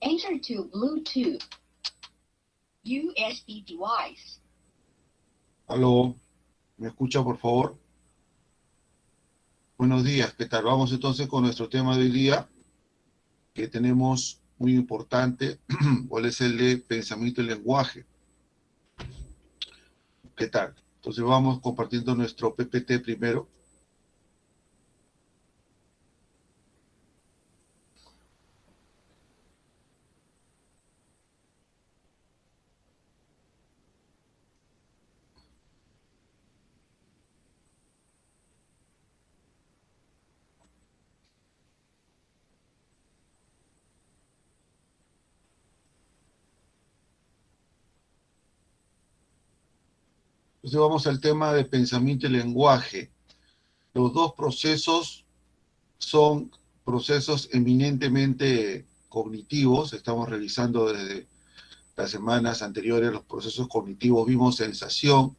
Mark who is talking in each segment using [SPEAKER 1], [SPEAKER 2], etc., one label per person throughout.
[SPEAKER 1] Enter to Bluetooth USB device.
[SPEAKER 2] Aló, ¿me escucha por favor? Buenos días, ¿qué tal? Vamos entonces con nuestro tema de hoy día, que tenemos muy importante, cuál es el de pensamiento y lenguaje. ¿Qué tal? Entonces vamos compartiendo nuestro PPT primero. Entonces vamos al tema de pensamiento y lenguaje. Los dos procesos son procesos eminentemente cognitivos. Estamos revisando desde las semanas anteriores los procesos cognitivos. Vimos sensación,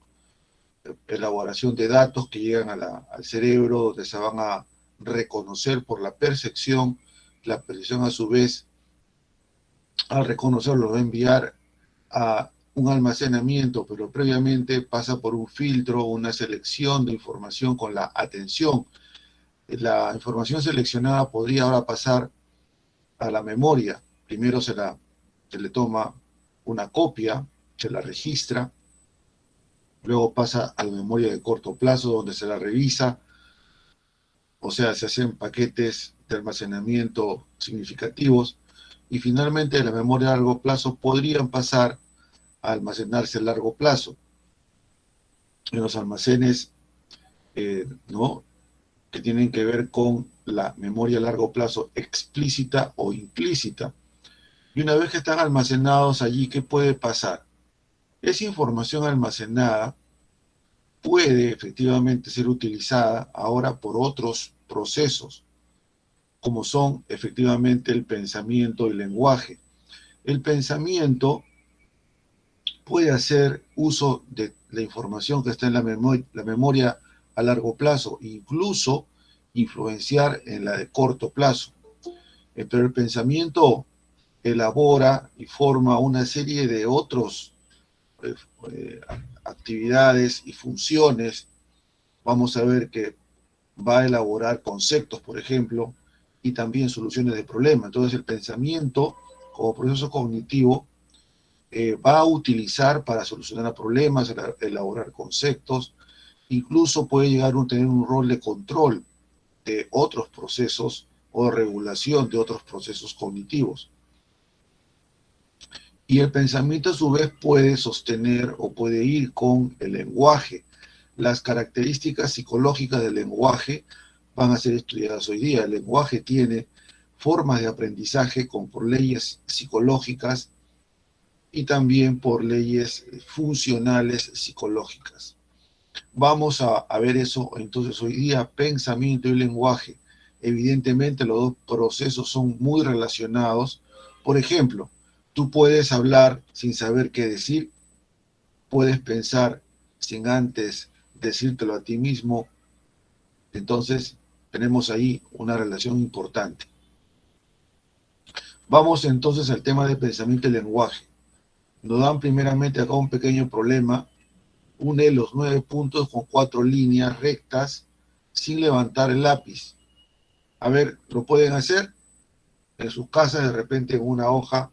[SPEAKER 2] elaboración de datos que llegan al cerebro, donde se van a reconocer por la percepción a su vez, al reconocerlo, va a enviar a un almacenamiento, pero previamente pasa por un filtro, una selección de información con la atención. La información seleccionada podría ahora pasar a la memoria. Primero se le toma una copia, se la registra, luego pasa a la memoria de corto plazo, donde se la revisa, o sea, se hacen paquetes de almacenamiento significativos, y finalmente la memoria a largo plazo podrían pasar a almacenarse a largo plazo en los almacenes, ¿no?, que tienen que ver con la memoria a largo plazo explícita o implícita. Y una vez que están almacenados allí, ¿qué puede pasar? Esa información almacenada puede efectivamente ser utilizada ahora por otros procesos, como son efectivamente el pensamiento y el lenguaje. El pensamiento puede hacer uso de la información que está en la memoria a largo plazo, incluso influenciar en la de corto plazo. Pero el pensamiento elabora y forma una serie de otros actividades y funciones. Vamos a ver que va a elaborar conceptos, por ejemplo, y también soluciones de problemas. Entonces el pensamiento como proceso cognitivo va a utilizar para solucionar problemas, elaborar conceptos, incluso puede llegar a tener un rol de control de otros procesos o de regulación de otros procesos cognitivos. Y el pensamiento a su vez puede sostener o puede ir con el lenguaje. Las características psicológicas del lenguaje van a ser estudiadas hoy día. El lenguaje tiene formas de aprendizaje por leyes psicológicas y también por leyes funcionales psicológicas. Vamos a ver eso entonces hoy día, pensamiento y lenguaje. Evidentemente los dos procesos son muy relacionados. Por ejemplo, tú puedes hablar sin saber qué decir, puedes pensar sin antes decírtelo a ti mismo. Entonces tenemos ahí una relación importante. Vamos entonces al tema de pensamiento y lenguaje. Nos dan primeramente acá un pequeño problema. Une los 9 puntos con 4 líneas rectas sin levantar el lápiz. A ver, ¿lo pueden hacer? En sus casas, de repente en una hoja,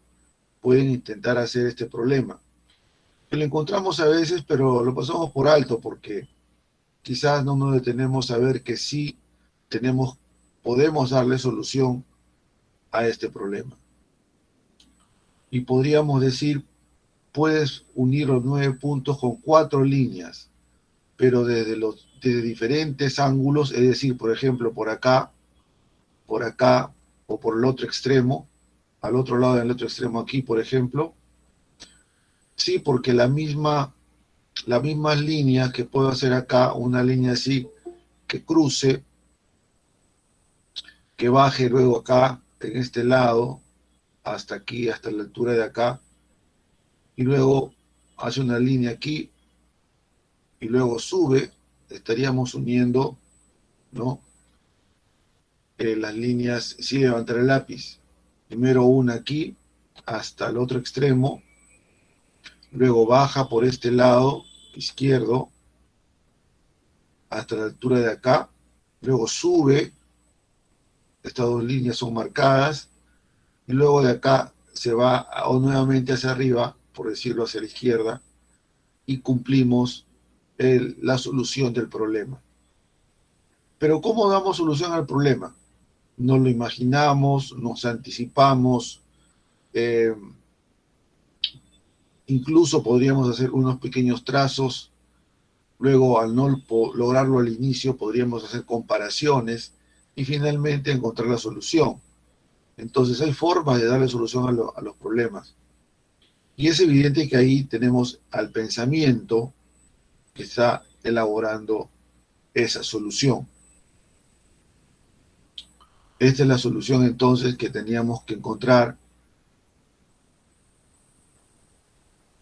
[SPEAKER 2] pueden intentar hacer este problema. Lo encontramos a veces, pero lo pasamos por alto porque quizás no nos detenemos a ver que sí podemos darle solución a este problema. Y podríamos decir, puedes unir los 9 puntos con 4 líneas, pero desde diferentes ángulos, es decir, por ejemplo, por acá, o por el otro extremo, al otro lado del otro extremo aquí, por ejemplo. Sí, porque las mismas líneas que puedo hacer acá, una línea así, que cruce, que baje luego acá, en este lado, hasta aquí, hasta la altura de acá, y luego hace una línea aquí, y luego sube, estaríamos uniendo, ¿no?, las líneas sin levantar el lápiz. Primero una aquí, hasta el otro extremo, luego baja por este lado izquierdo hasta la altura de acá, luego sube, estas dos líneas son marcadas, y luego de acá se va nuevamente hacia arriba, por decirlo hacia la izquierda, y cumplimos la solución del problema. Pero ¿cómo damos solución al problema? Nos lo imaginamos, nos anticipamos, incluso podríamos hacer unos pequeños trazos, luego al no lograrlo al inicio podríamos hacer comparaciones y finalmente encontrar la solución. Entonces hay formas de darle solución a los problemas. Y es evidente que ahí tenemos al pensamiento que está elaborando esa solución. Esta es la solución entonces que teníamos que encontrar.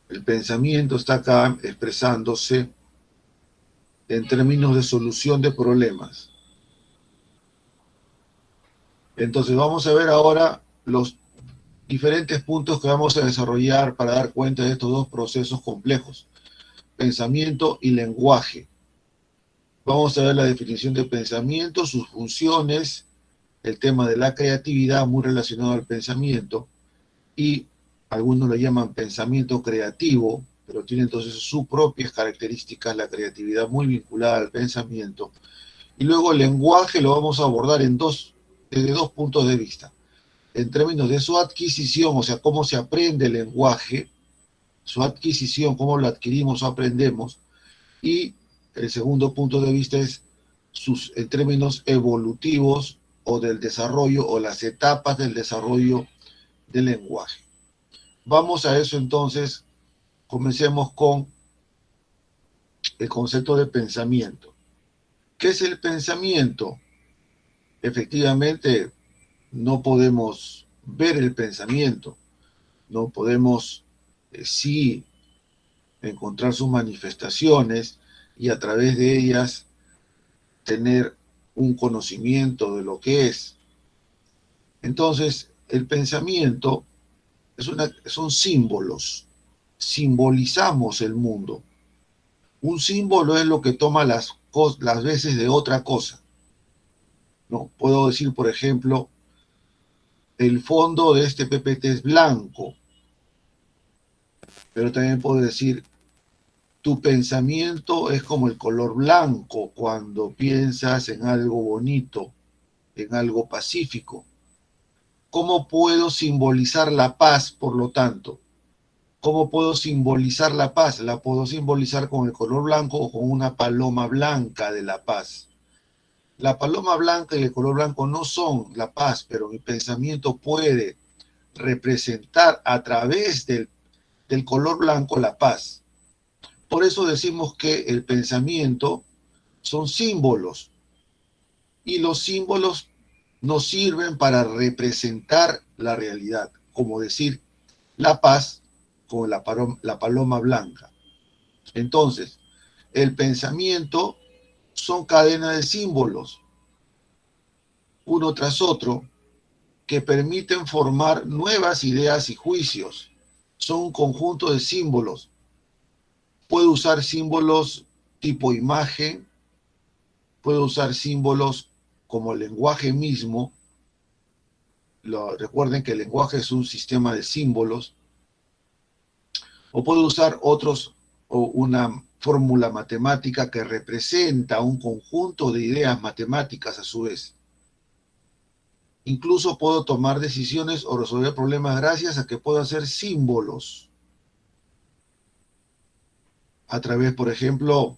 [SPEAKER 2] El pensamiento está acá expresándose en términos de solución de problemas. Entonces vamos a ver ahora los diferentes puntos que vamos a desarrollar para dar cuenta de estos dos procesos complejos, pensamiento y lenguaje. Vamos a ver la definición de pensamiento, sus funciones, el tema de la creatividad muy relacionado al pensamiento, y algunos lo llaman pensamiento creativo, pero tiene entonces sus propias características, la creatividad muy vinculada al pensamiento. Y luego el lenguaje lo vamos a abordar desde dos puntos de vista. En términos de su adquisición, o sea, cómo se aprende el lenguaje, su adquisición, cómo lo adquirimos o aprendemos, y el segundo punto de vista es en términos evolutivos o del desarrollo o las etapas del desarrollo del lenguaje. Vamos a eso entonces, comencemos con el concepto de pensamiento. ¿Qué es el pensamiento? Efectivamente, no podemos ver el pensamiento, no podemos sí encontrar sus manifestaciones y a través de ellas tener un conocimiento de lo que es. Entonces, el pensamiento son símbolos, simbolizamos el mundo. Un símbolo es lo que toma las veces de otra cosa. No, puedo decir, por ejemplo, el fondo de este PPT es blanco, pero también puedo decir, tu pensamiento es como el color blanco cuando piensas en algo bonito, en algo pacífico. ¿Cómo puedo simbolizar la paz, por lo tanto? ¿Cómo puedo simbolizar la paz? La puedo simbolizar con el color blanco o con una paloma blanca de la paz. La paloma blanca y el color blanco no son la paz, pero mi pensamiento puede representar a través del color blanco la paz. Por eso decimos que el pensamiento son símbolos y los símbolos nos sirven para representar la realidad, como decir la paz con la paloma blanca. Entonces, el pensamiento son cadenas de símbolos, uno tras otro, que permiten formar nuevas ideas y juicios. Son un conjunto de símbolos. Puedo usar símbolos tipo imagen, puedo usar símbolos como el lenguaje mismo. Recuerden que el lenguaje es un sistema de símbolos. O puedo usar otros o una fórmula matemática que representa un conjunto de ideas matemáticas a su vez. Incluso puedo tomar decisiones o resolver problemas gracias a que puedo hacer símbolos. A través, por ejemplo,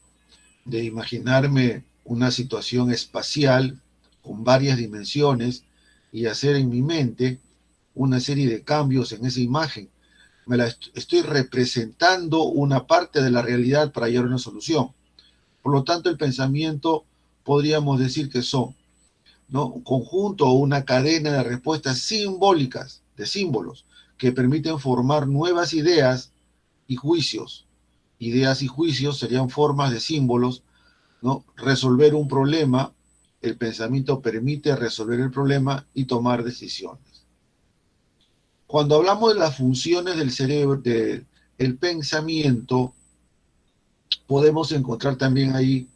[SPEAKER 2] de imaginarme una situación espacial con varias dimensiones y hacer en mi mente una serie de cambios en esa imagen. Estoy representando una parte de la realidad para hallar una solución. Por lo tanto, el pensamiento podríamos decir que son, ¿no?, un conjunto o una cadena de respuestas simbólicas, de símbolos, que permiten formar nuevas ideas y juicios. Ideas y juicios serían formas de símbolos, ¿no? Resolver un problema, el pensamiento permite resolver el problema y tomar decisiones. Cuando hablamos de las funciones del cerebro, del pensamiento, podemos encontrar también ahí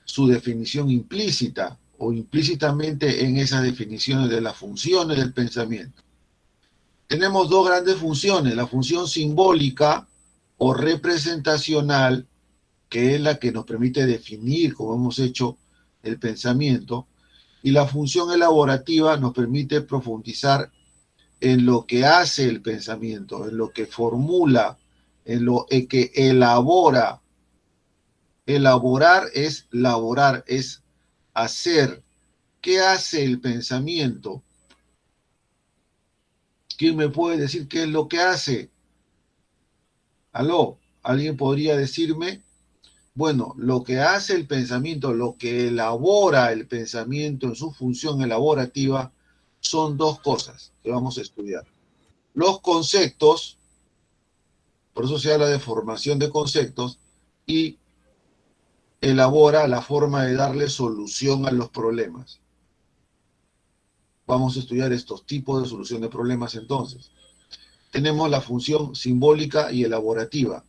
[SPEAKER 2] su definición implícita o implícitamente en esas definiciones de las funciones del pensamiento. Tenemos dos grandes funciones, la función simbólica o representacional, que es la que nos permite definir, como hemos hecho, el pensamiento, y la función elaborativa nos permite profundizar en lo que hace el pensamiento, en lo que formula, en lo que elabora. Elaborar es laborar, es hacer. ¿Qué hace el pensamiento? ¿Quién me puede decir qué es lo que hace? ¿Aló? ¿Alguien podría decirme? Bueno, lo que hace el pensamiento, lo que elabora el pensamiento en su función elaborativa, son dos cosas que vamos a estudiar. Los conceptos, por eso se habla de formación de conceptos, y elabora la forma de darle solución a los problemas. Vamos a estudiar estos tipos de solución de problemas entonces. Tenemos la función simbólica y elaborativa.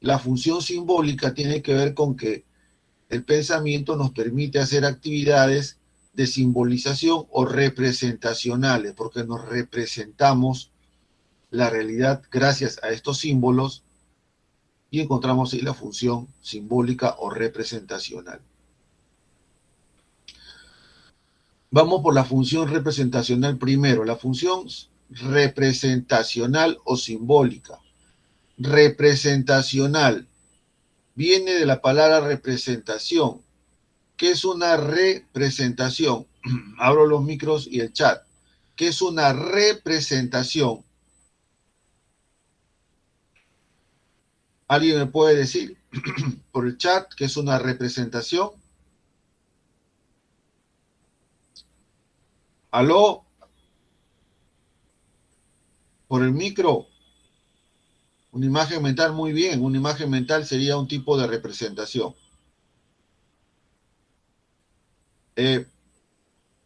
[SPEAKER 2] La función simbólica tiene que ver con que el pensamiento nos permite hacer actividades de simbolización o representacionales, porque nos representamos la realidad gracias a estos símbolos y encontramos ahí la función simbólica o representacional. Vamos por la función representacional primero, la función representacional o simbólica. Representacional viene de la palabra representación. ¿Qué es una representación? Abro los micros y el chat. ¿Qué es una representación? ¿Alguien me puede decir por el chat qué es una representación? ¿Aló? ¿Por el micro? Una imagen mental, muy bien. Una imagen mental sería un tipo de representación.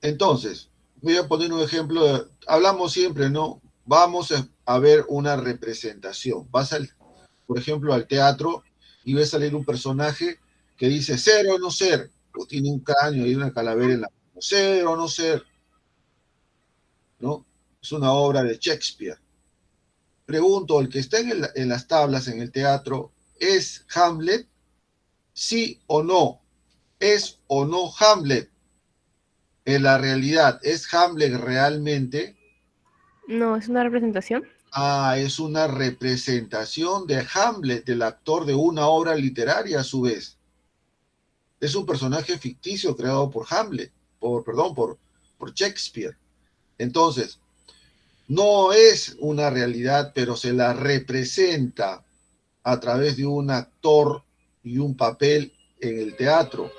[SPEAKER 2] Entonces, voy a poner un ejemplo. Hablamos siempre, ¿no? Vamos a ver una representación. Vas, por ejemplo, al teatro y ves salir un personaje que dice ser o no ser, o tiene un cráneo y una calavera en la mano. Ser o no ser, ¿no? Es una obra de Shakespeare. Pregunto, ¿el que está en las tablas en el teatro es Hamlet? ¿Sí o no? ¿Es o no Hamlet? En la realidad, ¿es Hamlet realmente?
[SPEAKER 3] No, es una representación.
[SPEAKER 2] Ah, es una representación de Hamlet, del actor de una obra literaria a su vez. Es un personaje ficticio creado por Hamlet, por Shakespeare. Entonces, no es una realidad, pero se la representa a través de un actor y un papel en el teatro.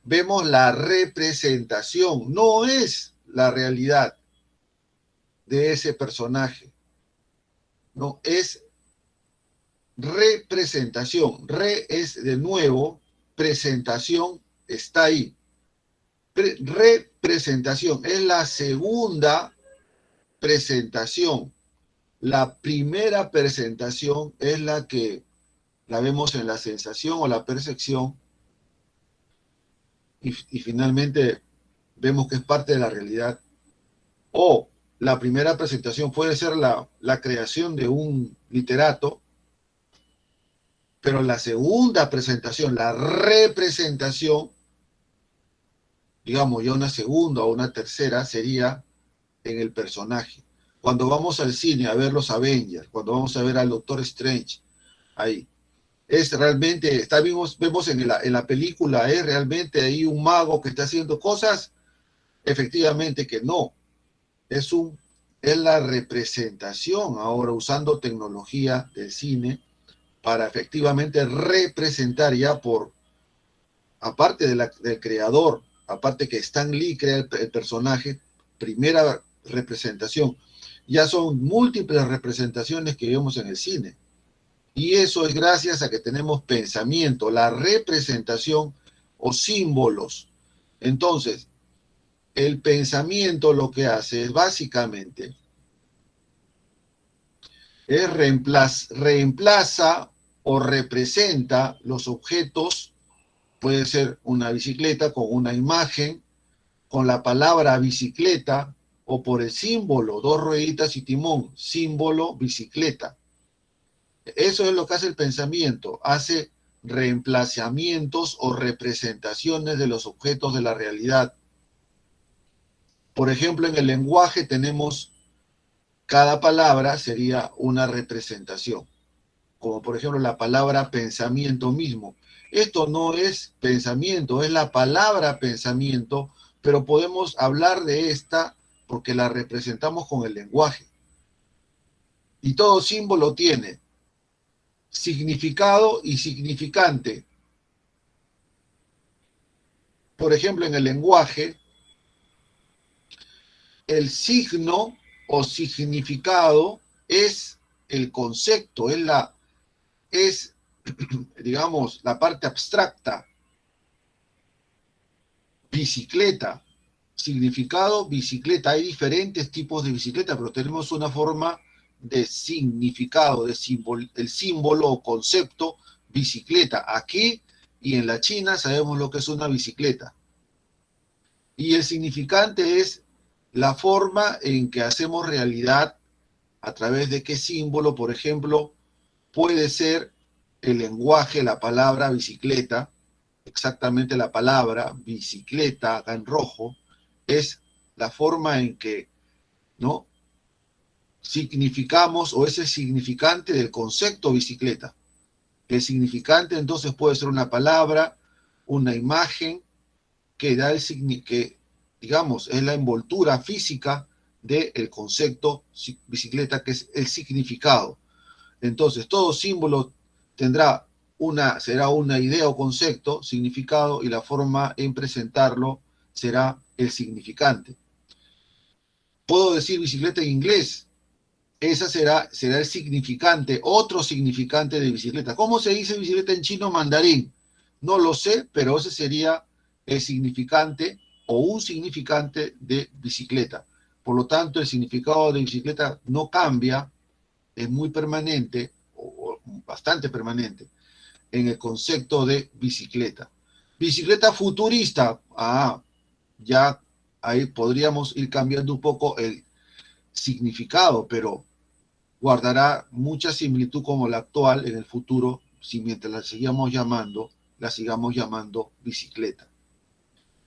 [SPEAKER 2] Vemos la representación, no es la realidad de ese personaje, no es representación. Es de nuevo, presentación está ahí. Representación es la segunda presentación. La primera presentación es la que la vemos en la sensación o la percepción y finalmente vemos que es parte de la realidad. O la primera presentación puede ser la creación de un literato, pero la segunda presentación, la representación, digamos ya una segunda o una tercera, sería en el personaje. Cuando vamos al cine a ver los Avengers, cuando vamos a ver al Doctor Strange, ahí, es realmente, vemos en la película, ¿es realmente ahí un mago que está haciendo cosas? Efectivamente que no. Es la representación ahora usando tecnología del cine para efectivamente representar ya aparte del creador, aparte que Stan Lee crea el personaje, primera representación, ya son múltiples representaciones que vemos en el cine. Y eso es gracias a que tenemos pensamiento, la representación o símbolos. Entonces, el pensamiento lo que hace es básicamente Es reemplaza o representa los objetos, puede ser una bicicleta con una imagen, con la palabra bicicleta o por el símbolo, dos rueditas y timón, símbolo bicicleta. Eso es lo que hace el pensamiento, hace reemplazamientos o representaciones de los objetos de la realidad. Por ejemplo, en el lenguaje tenemos cada palabra sería una representación, como por ejemplo la palabra pensamiento mismo. Esto no es pensamiento, es la palabra pensamiento, pero podemos hablar de esta porque la representamos con el lenguaje. Y todo símbolo tiene significado y significante. Por ejemplo, en el lenguaje, el signo o significado es el concepto, es digamos, la parte abstracta. Bicicleta, significado, bicicleta. Hay diferentes tipos de bicicleta, pero tenemos una forma de significado, el símbolo o concepto bicicleta. Aquí y en la China sabemos lo que es una bicicleta. Y el significante es la forma en que hacemos realidad a través de qué símbolo, por ejemplo, puede ser el lenguaje, la palabra bicicleta, exactamente la palabra bicicleta, acá en rojo, es la forma en que, ¿no?, significamos o es el significante del concepto bicicleta. El significante entonces puede ser una palabra, una imagen que da que, digamos, es la envoltura física del concepto bicicleta, que es el significado. Entonces, todo símbolo será una idea o concepto, significado, y la forma en presentarlo será el significante. Puedo decir bicicleta en inglés, esa será el significante, otro significante de bicicleta. ¿Cómo se dice bicicleta en chino mandarín? No lo sé, pero ese sería el significante o un significante de bicicleta. Por lo tanto, el significado de bicicleta no cambia, es muy permanente, o bastante permanente, en el concepto de bicicleta. Bicicleta futurista, ya ahí podríamos ir cambiando un poco el significado, pero guardará mucha similitud como la actual en el futuro, si mientras la sigamos llamando bicicleta.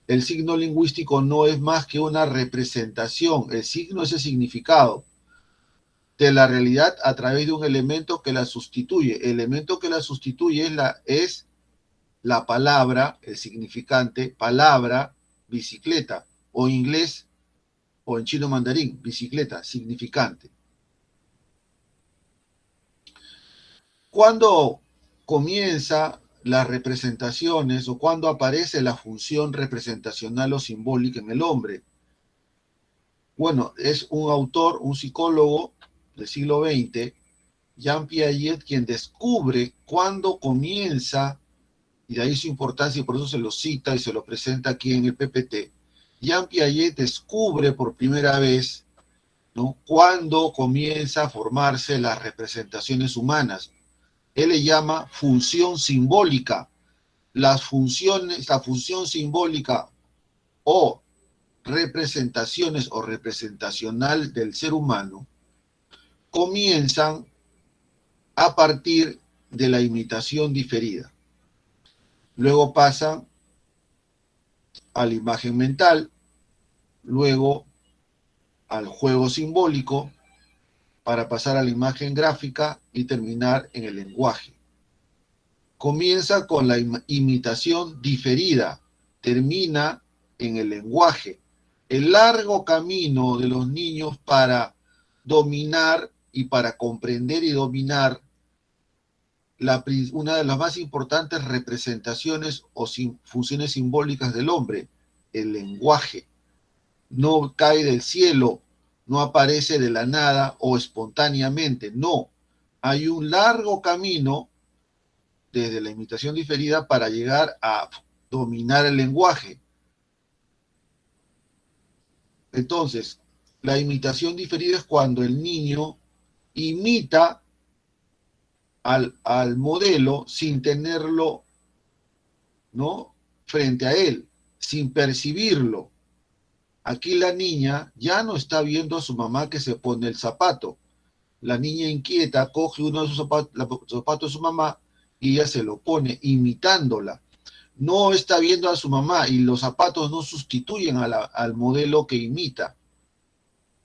[SPEAKER 2] El signo lingüístico no es más que una representación, el signo es el significado de la realidad a través de un elemento que la sustituye. El elemento que la sustituye es la palabra, el significante, palabra, bicicleta, o inglés, o en chino mandarín, bicicleta, significante. ¿Cuándo comienza las representaciones o cuándo aparece la función representacional o simbólica en el hombre? Bueno, es un autor, un psicólogo del siglo XX, Jean Piaget, quien descubre cuándo comienza, y de ahí su importancia, y por eso se lo cita y se lo presenta aquí en el PPT. Jean Piaget descubre por primera vez, ¿no?, cuándo comienza a formarse las representaciones humanas. Él le llama función simbólica. La función simbólica o representaciones o representacional del ser humano comienzan a partir de la imitación diferida. Luego pasan a la imagen mental, luego al juego simbólico, para pasar a la imagen gráfica y terminar en el lenguaje. Comienza con la imitación diferida, termina en el lenguaje. El largo camino de los niños para dominar y para comprender y dominar una de las más importantes representaciones o funciones simbólicas del hombre, el lenguaje. No cae del cielo, no aparece de la nada o espontáneamente, no. Hay un largo camino desde la imitación diferida para llegar a dominar el lenguaje. Entonces, la imitación diferida es cuando el niño imita al modelo sin tenerlo, ¿no?, frente a él, sin percibirlo. Aquí la niña ya no está viendo a su mamá que se pone el zapato. La niña inquieta coge uno de sus zapatos de su mamá y ella se lo pone, imitándola. No está viendo a su mamá y los zapatos no sustituyen al modelo que imita.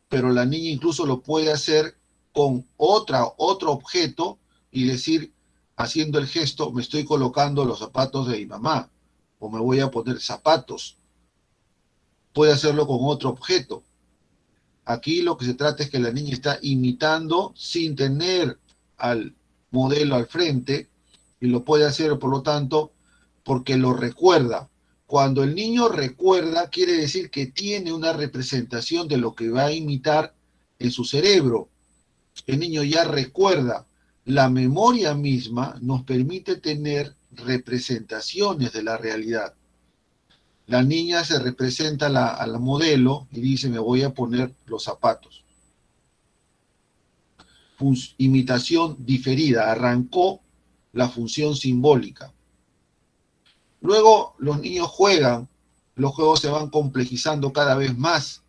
[SPEAKER 2] Pero la niña incluso lo puede hacer con otro objeto y decir, haciendo el gesto, me estoy colocando los zapatos de mi mamá o me voy a poner zapatos. Puede hacerlo con otro objeto. Aquí lo que se trata es que la niña está imitando sin tener al modelo al frente y lo puede hacer, por lo tanto, porque lo recuerda. Cuando el niño recuerda, quiere decir que tiene una representación de lo que va a imitar en su cerebro. El niño ya recuerda. La memoria misma nos permite tener representaciones de la realidad. La niña se representa a la modelo y dice, me voy a poner los zapatos. Imitación diferida, arrancó la función simbólica. Luego los niños juegan, los juegos se van complejizando cada vez más,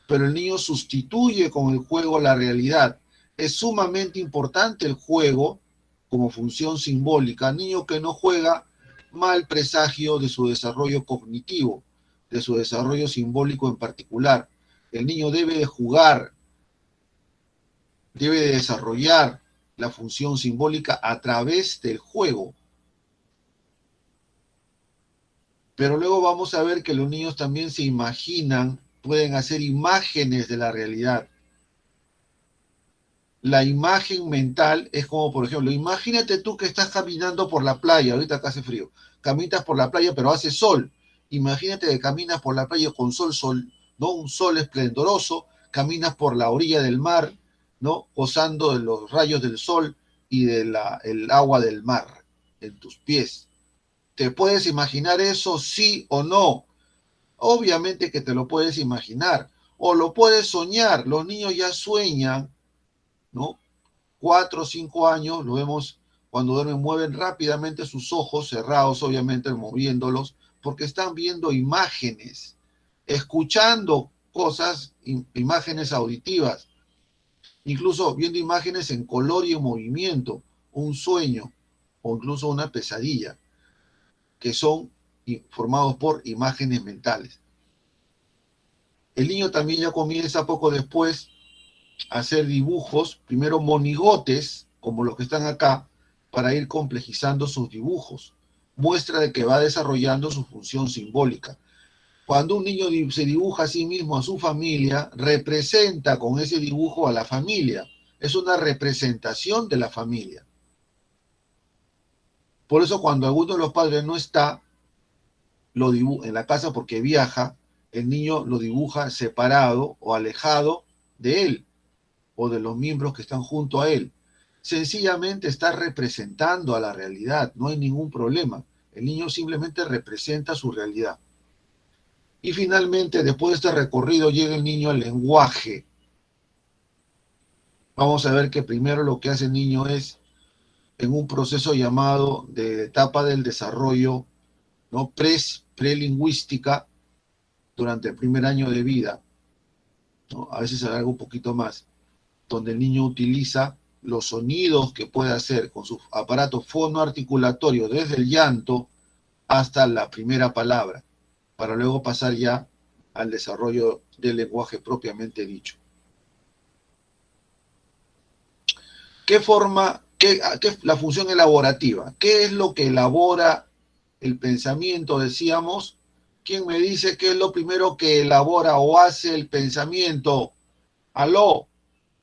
[SPEAKER 2] pero el niño sustituye con el juego la realidad. Es sumamente importante el juego como función simbólica. Niño que no juega, mal presagio de su desarrollo cognitivo, de su desarrollo simbólico en particular. El niño debe de jugar, debe de desarrollar la función simbólica a través del juego. Pero luego vamos a ver que los niños también se imaginan, pueden hacer imágenes de la realidad. La imagen mental es como, por ejemplo, imagínate tú que estás caminando por la playa, ahorita acá hace frío, caminas por la playa pero hace sol. Imagínate que caminas por la playa con sol, ¿no? Un sol esplendoroso, caminas por la orilla del mar, ¿no? Gozando de los rayos del sol y de el agua del mar en tus pies. ¿Te puedes imaginar eso, sí o no? Obviamente que te lo puedes imaginar, o lo puedes soñar. Los niños ya sueñan, ¿no? 4 o 5 años, lo vemos cuando duermen, mueven rápidamente sus ojos, cerrados obviamente, moviéndolos, porque están viendo imágenes, escuchando cosas, imágenes auditivas, incluso viendo imágenes en color y en movimiento, un sueño o incluso una pesadilla, que son formados por imágenes mentales. El niño también ya comienza poco después a hacer dibujos, primero monigotes, como los que están acá, para ir complejizando sus dibujos. Muestra de que va desarrollando su función simbólica. Cuando un niño se dibuja a sí mismo, a su familia, representa con ese dibujo a la familia. Es una representación de la familia. Por eso cuando alguno de los padres no está lo dibuja en la casa porque viaja, el niño lo dibuja separado o alejado de él o de los miembros que están junto a él. Sencillamente está representando a la realidad, no hay ningún problema. El niño simplemente representa su realidad. Y finalmente, después de este recorrido, llega el niño al lenguaje. Vamos a ver que primero lo que hace el niño es, en un proceso llamado de etapa del desarrollo, ¿no?, prelingüística, durante el primer año de vida, ¿no?, a veces se alarga un poquito más, donde el niño utiliza los sonidos que puede hacer con su aparato fonoarticulatorio desde el llanto hasta la primera palabra, para luego pasar ya al desarrollo del lenguaje propiamente dicho. ¿Qué forma, qué es la función elaborativa? ¿Qué es lo que elabora el pensamiento? Decíamos. ¿Quién me dice qué es lo primero que elabora o hace el pensamiento? Aló.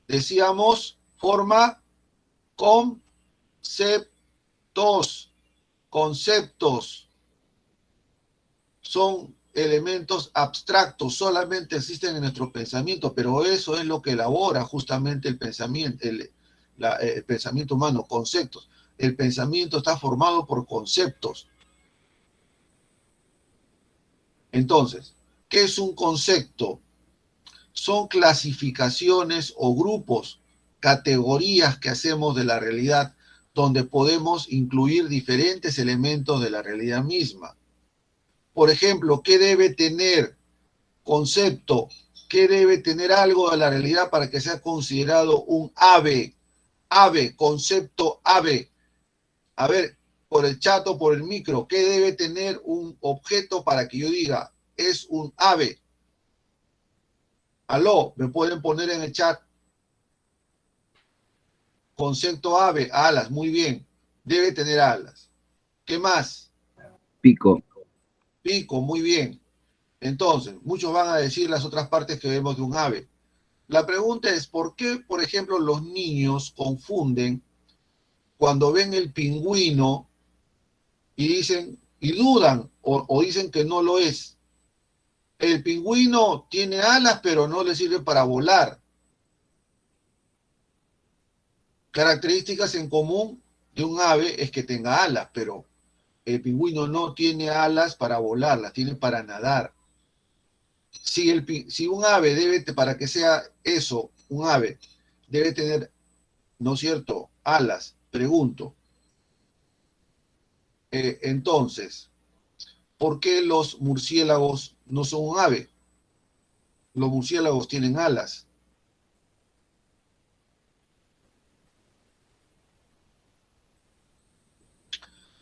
[SPEAKER 2] Decíamos, forma conceptos. Son elementos abstractos, solamente existen en nuestro pensamiento, pero eso es lo que elabora justamente el pensamiento, el pensamiento humano, conceptos. El pensamiento está formado por conceptos. Entonces, ¿qué es un concepto? Son clasificaciones o grupos categorías que hacemos de la realidad, donde podemos incluir diferentes elementos de la realidad misma. Por ejemplo, ¿qué debe tener concepto? ¿Qué debe tener algo de la realidad para que sea considerado un ave? Ave, concepto ave. A ver, por el chat o por el micro, ¿qué debe tener un objeto para que yo diga es un ave? Aló, me pueden poner en el chat. Concepto ave, alas, muy bien. Debe tener alas. ¿Qué más?
[SPEAKER 4] Pico.
[SPEAKER 2] Pico, muy bien. Entonces, muchos van a decir las otras partes que vemos de un ave. La pregunta es, ¿por qué, por ejemplo, los niños confunden cuando ven el pingüino y dicen, y dudan, o dicen que no lo es? El pingüino tiene alas, pero no le sirve para volar. Características en común de un ave es que tenga alas, pero el pingüino no tiene alas para volar, las tiene para nadar. Si un ave debe, para que sea eso, un ave, debe tener, ¿no es cierto?, alas, pregunto. Entonces, ¿por qué los murciélagos no son un ave? Los murciélagos tienen alas.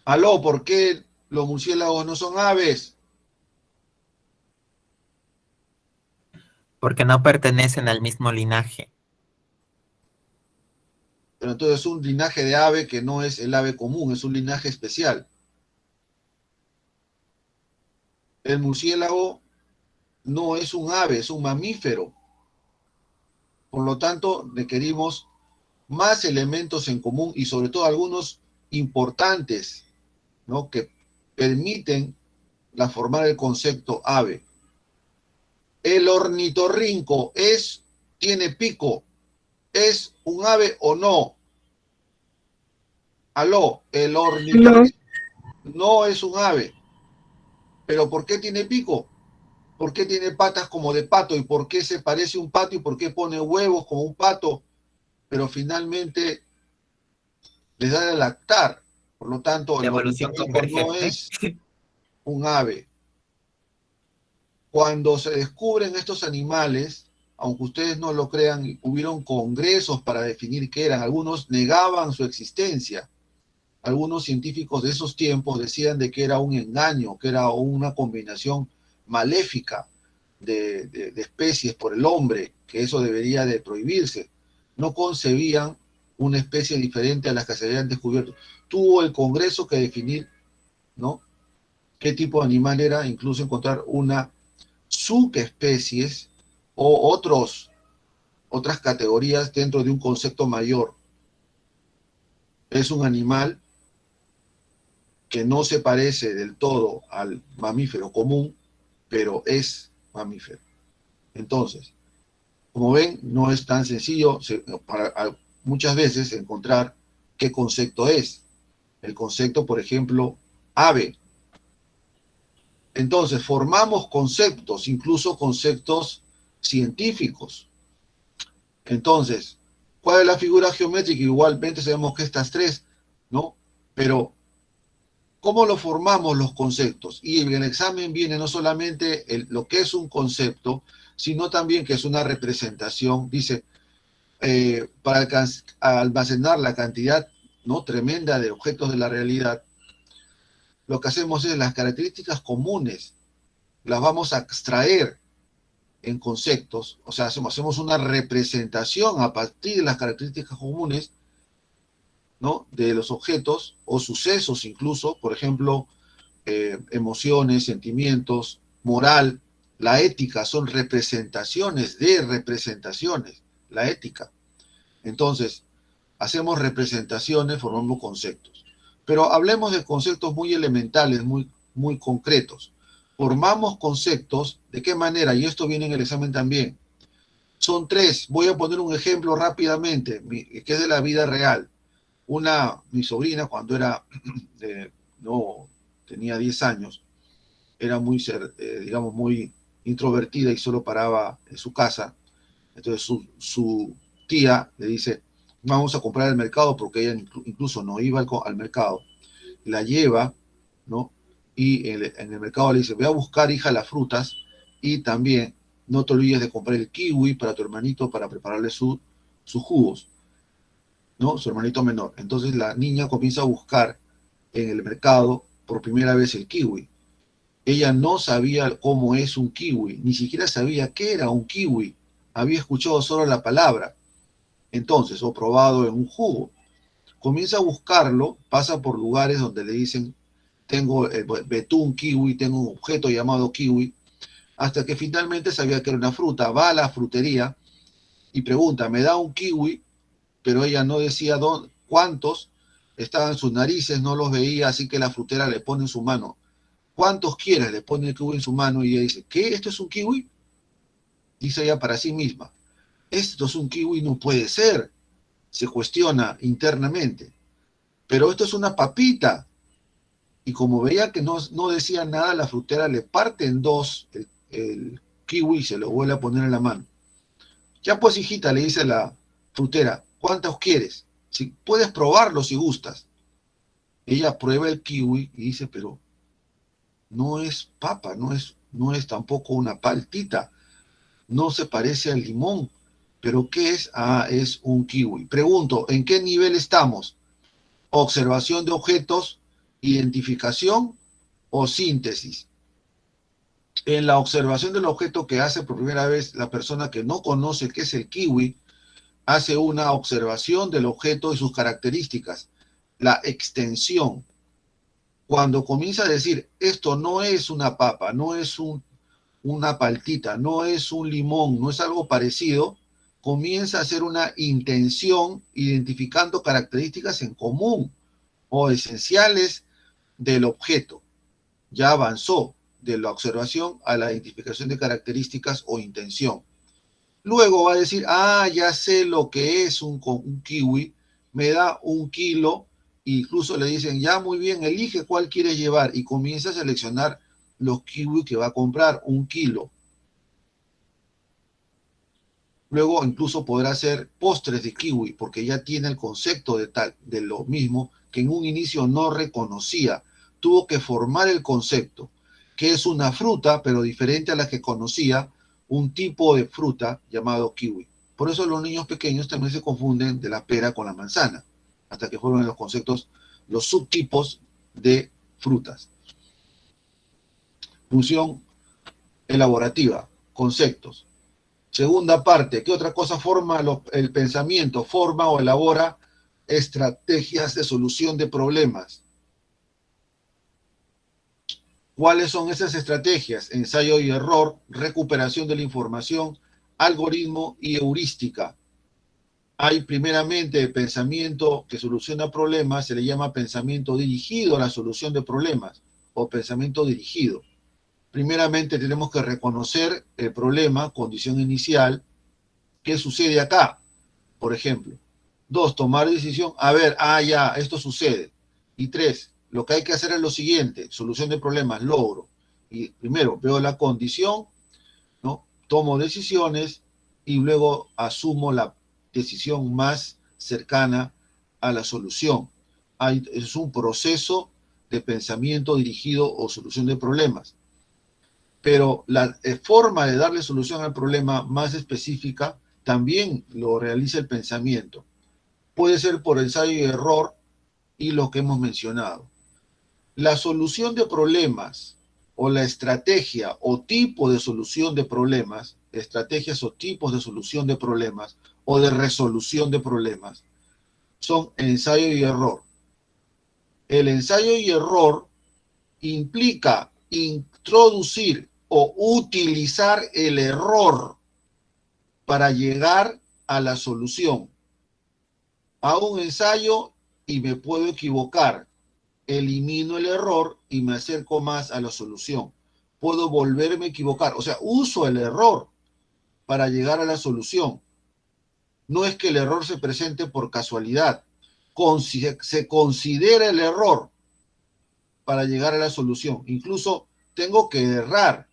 [SPEAKER 2] Aló, ¿por qué los murciélagos no son aves?
[SPEAKER 5] Porque no pertenecen al mismo linaje.
[SPEAKER 2] Pero entonces es un linaje de ave que no es el ave común, es un linaje especial. El murciélago no es un ave, es un mamífero. Por lo tanto, requerimos más elementos en común y sobre todo algunos importantes, ¿no?, que permiten formar el concepto ave. El ornitorrinco tiene pico, ¿es un ave o no? Aló, el ornitorrinco no es un ave. ¿Pero por qué tiene pico? ¿Por qué tiene patas como de pato? ¿Y por qué se parece a un pato? ¿Y por qué pone huevos como un pato? Pero finalmente les da de lactar. Por lo tanto,
[SPEAKER 5] La
[SPEAKER 2] el
[SPEAKER 5] evolución
[SPEAKER 2] ornitorrinco no
[SPEAKER 5] convergente.
[SPEAKER 2] es un ave. Cuando se descubren estos animales, aunque ustedes no lo crean, hubieron congresos para definir qué eran. Algunos negaban su existencia. Algunos científicos de esos tiempos decían de que era un engaño, que era una combinación maléfica de especies por el hombre, que eso debería de prohibirse. No concebían una especie diferente a las que se habían descubierto. Tuvo el Congreso que definir, ¿no?, qué tipo de animal era, incluso encontrar una subespecies o otras categorías dentro de un concepto mayor. Es un animal que no se parece del todo al mamífero común, pero es mamífero. Entonces, como ven, no es tan sencillo muchas veces encontrar qué concepto es. El concepto, por ejemplo, ave. Entonces, formamos conceptos, incluso conceptos científicos. Entonces, ¿cuál es la figura geométrica? Igualmente sabemos que estas tres, ¿no? Pero, ¿cómo lo formamos los conceptos? Y en el examen viene no solamente lo que es un concepto, sino también que es una representación. Dice, para almacenar la cantidad, ¿no?, tremenda de objetos de la realidad, lo que hacemos es las características comunes, las vamos a extraer en conceptos, o sea, hacemos una representación a partir de las características comunes, ¿no?, de los objetos o sucesos incluso, por ejemplo, emociones, sentimientos, moral, la ética, son representaciones de representaciones, la ética. Entonces, hacemos representaciones, formamos conceptos. Pero hablemos de conceptos muy elementales, muy concretos. Formamos conceptos, ¿de qué manera? Y esto viene en el examen también. Son tres. Voy a poner un ejemplo rápidamente, que es de la vida real. Mi sobrina, cuando tenía 10 años, era digamos, muy introvertida y solo paraba en su casa. Entonces su tía le dice, vamos a comprar al mercado, porque ella incluso no iba al mercado, la lleva, ¿no? Y en el mercado le dice, ve a buscar, hija, las frutas, y también no te olvides de comprar el kiwi para tu hermanito para prepararle sus jugos, ¿no? Su hermanito menor. Entonces la niña comienza a buscar en el mercado por primera vez el kiwi. Ella no sabía cómo es un kiwi, ni siquiera sabía qué era un kiwi. Había escuchado solo la palabra, entonces, o probado en un jugo. Comienza a buscarlo, pasa por lugares donde le dicen, tengo el betún kiwi, tengo un objeto llamado kiwi, hasta que finalmente sabía que era una fruta. Va a la frutería y pregunta, ¿me da un kiwi? Pero ella no decía cuántos, estaban sus narices, no los veía, así que la frutera le pone en su mano, ¿cuántos quieres? Le pone el kiwi en su mano y ella dice, ¿qué? ¿Esto es un kiwi? Dice ella para sí misma, esto es un kiwi, no puede ser. Se cuestiona internamente, pero esto es una papita. Y como veía que no decía nada, la frutera le parte en dos el kiwi y se lo vuelve a poner en la mano. Ya pues, hijita, le dice la frutera, ¿cuántos quieres? Si puedes probarlo si gustas. Ella prueba el kiwi y dice, pero no es papa, no es tampoco una paltita, no se parece al limón. ¿Pero qué es? Ah, es un kiwi. Pregunto, ¿en qué nivel estamos? ¿Observación de objetos, identificación o síntesis? En la observación del objeto que hace por primera vez la persona que no conoce qué es el kiwi, hace una observación del objeto y sus características, la extensión. Cuando comienza a decir, esto no es una papa, no es una paltita, no es un limón, no es algo parecido, comienza a hacer una intención identificando características en común o esenciales del objeto. Ya avanzó de la observación a la identificación de características o intención. Luego va a decir, ah, ya sé lo que es un kiwi, me da 1 kilo, incluso le dicen, ya muy bien, elige cuál quieres llevar y comienza a seleccionar los kiwis que va a comprar, 1 kilo. Luego incluso podrá hacer postres de kiwi, porque ya tiene el concepto de lo mismo que en un inicio no reconocía. Tuvo que formar el concepto, que es una fruta, pero diferente a la que conocía, un tipo de fruta llamado kiwi. Por eso los niños pequeños también se confunden de la pera con la manzana, hasta que forman los conceptos, los subtipos de frutas. Función elaborativa, conceptos. Segunda parte, ¿qué otra cosa forma el pensamiento? Forma o elabora estrategias de solución de problemas. ¿Cuáles son esas estrategias? Ensayo y error, recuperación de la información, algoritmo y heurística. Hay primeramente pensamiento que soluciona problemas, se le llama pensamiento dirigido a la solución de problemas o pensamiento dirigido. Primeramente tenemos que reconocer el problema, condición inicial, ¿qué sucede acá? Por ejemplo. 2, tomar decisión, a ver, ya, esto sucede. Y 3, lo que hay que hacer es lo siguiente, solución de problemas, logro. Y primero veo la condición, ¿no? Tomo decisiones y luego asumo la decisión más cercana a la solución. Es un proceso de pensamiento dirigido o solución de problemas. Pero la forma de darle solución al problema más específica también lo realiza el pensamiento. Puede ser por ensayo y error y lo que hemos mencionado. La solución de problemas o la estrategia o tipo de solución de problemas, estrategias o tipos de solución de problemas o de resolución de problemas, son ensayo y error. El ensayo y error implica introducir o utilizar el error para llegar a la solución. Hago un ensayo y me puedo equivocar. Elimino el error y me acerco más a la solución. Puedo volverme a equivocar. O sea, uso el error para llegar a la solución. No es que el error se presente por casualidad. Se considera el error para llegar a la solución. Incluso tengo que errar.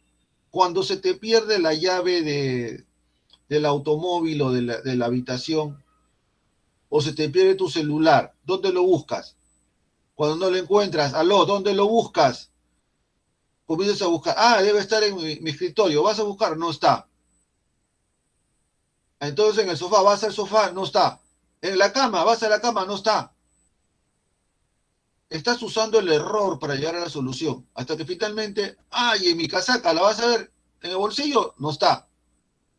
[SPEAKER 2] Cuando se te pierde la llave del automóvil o de la habitación, o se te pierde tu celular, ¿dónde lo buscas? Cuando no lo encuentras, aló, ¿dónde lo buscas? Comienzas a buscar, debe estar en mi escritorio, vas a buscar, no está. Entonces en el sofá, vas al sofá, no está. En la cama, vas a la cama, no está. Estás usando el error para llegar a la solución. Hasta que finalmente, en mi casaca, ¿la vas a ver? En el bolsillo, no está.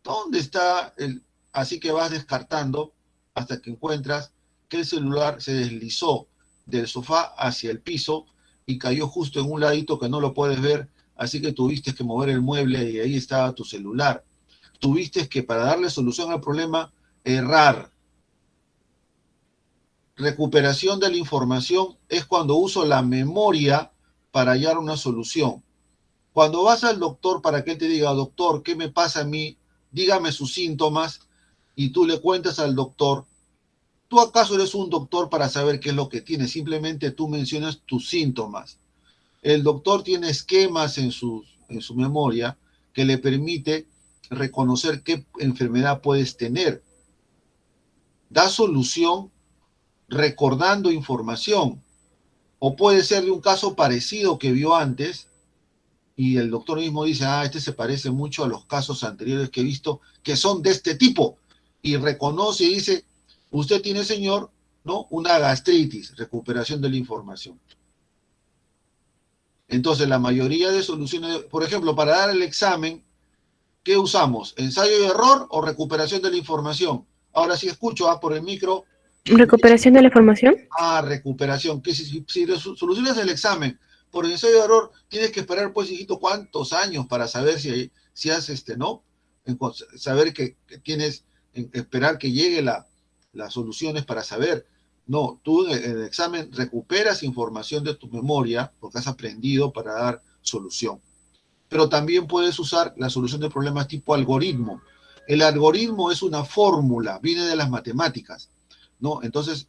[SPEAKER 2] ¿Dónde está el...? Así que vas descartando hasta que encuentras que el celular se deslizó del sofá hacia el piso y cayó justo en un ladito que no lo puedes ver, así que tuviste que mover el mueble y ahí estaba tu celular. Tuviste que, para darle solución al problema, errar. Recuperación de la información es cuando uso la memoria para hallar una solución. Cuando vas al doctor para que él te diga, doctor, ¿qué me pasa a mí? Dígame sus síntomas, y tú le cuentas al doctor, ¿tú acaso eres un doctor para saber qué es lo que tienes? Simplemente tú mencionas tus síntomas. El doctor tiene esquemas en su memoria que le permite reconocer qué enfermedad puedes tener. Da solución recordando información. O puede ser de un caso parecido que vio antes y el doctor mismo dice, este se parece mucho a los casos anteriores que he visto que son de este tipo. Y reconoce y dice, usted tiene, señor, ¿no?, una gastritis, recuperación de la información. Entonces, la mayoría de soluciones, por ejemplo, para dar el examen, ¿qué usamos? ¿Ensayo y error o recuperación de la información? Ahora sí escucho por el micro.
[SPEAKER 3] ¿Recuperación de la información?
[SPEAKER 2] Recuperación. Que si solucionas el examen por ensayo y error, tienes que esperar, pues, hijito, ¿cuántos años para saber si has, ¿no? Saber que tienes, esperar que llegue las soluciones para saber. No, tú en el examen recuperas información de tu memoria porque has aprendido para dar solución. Pero también puedes usar la solución de problemas tipo algoritmo. El algoritmo es una fórmula, viene de las matemáticas, ¿no? Entonces,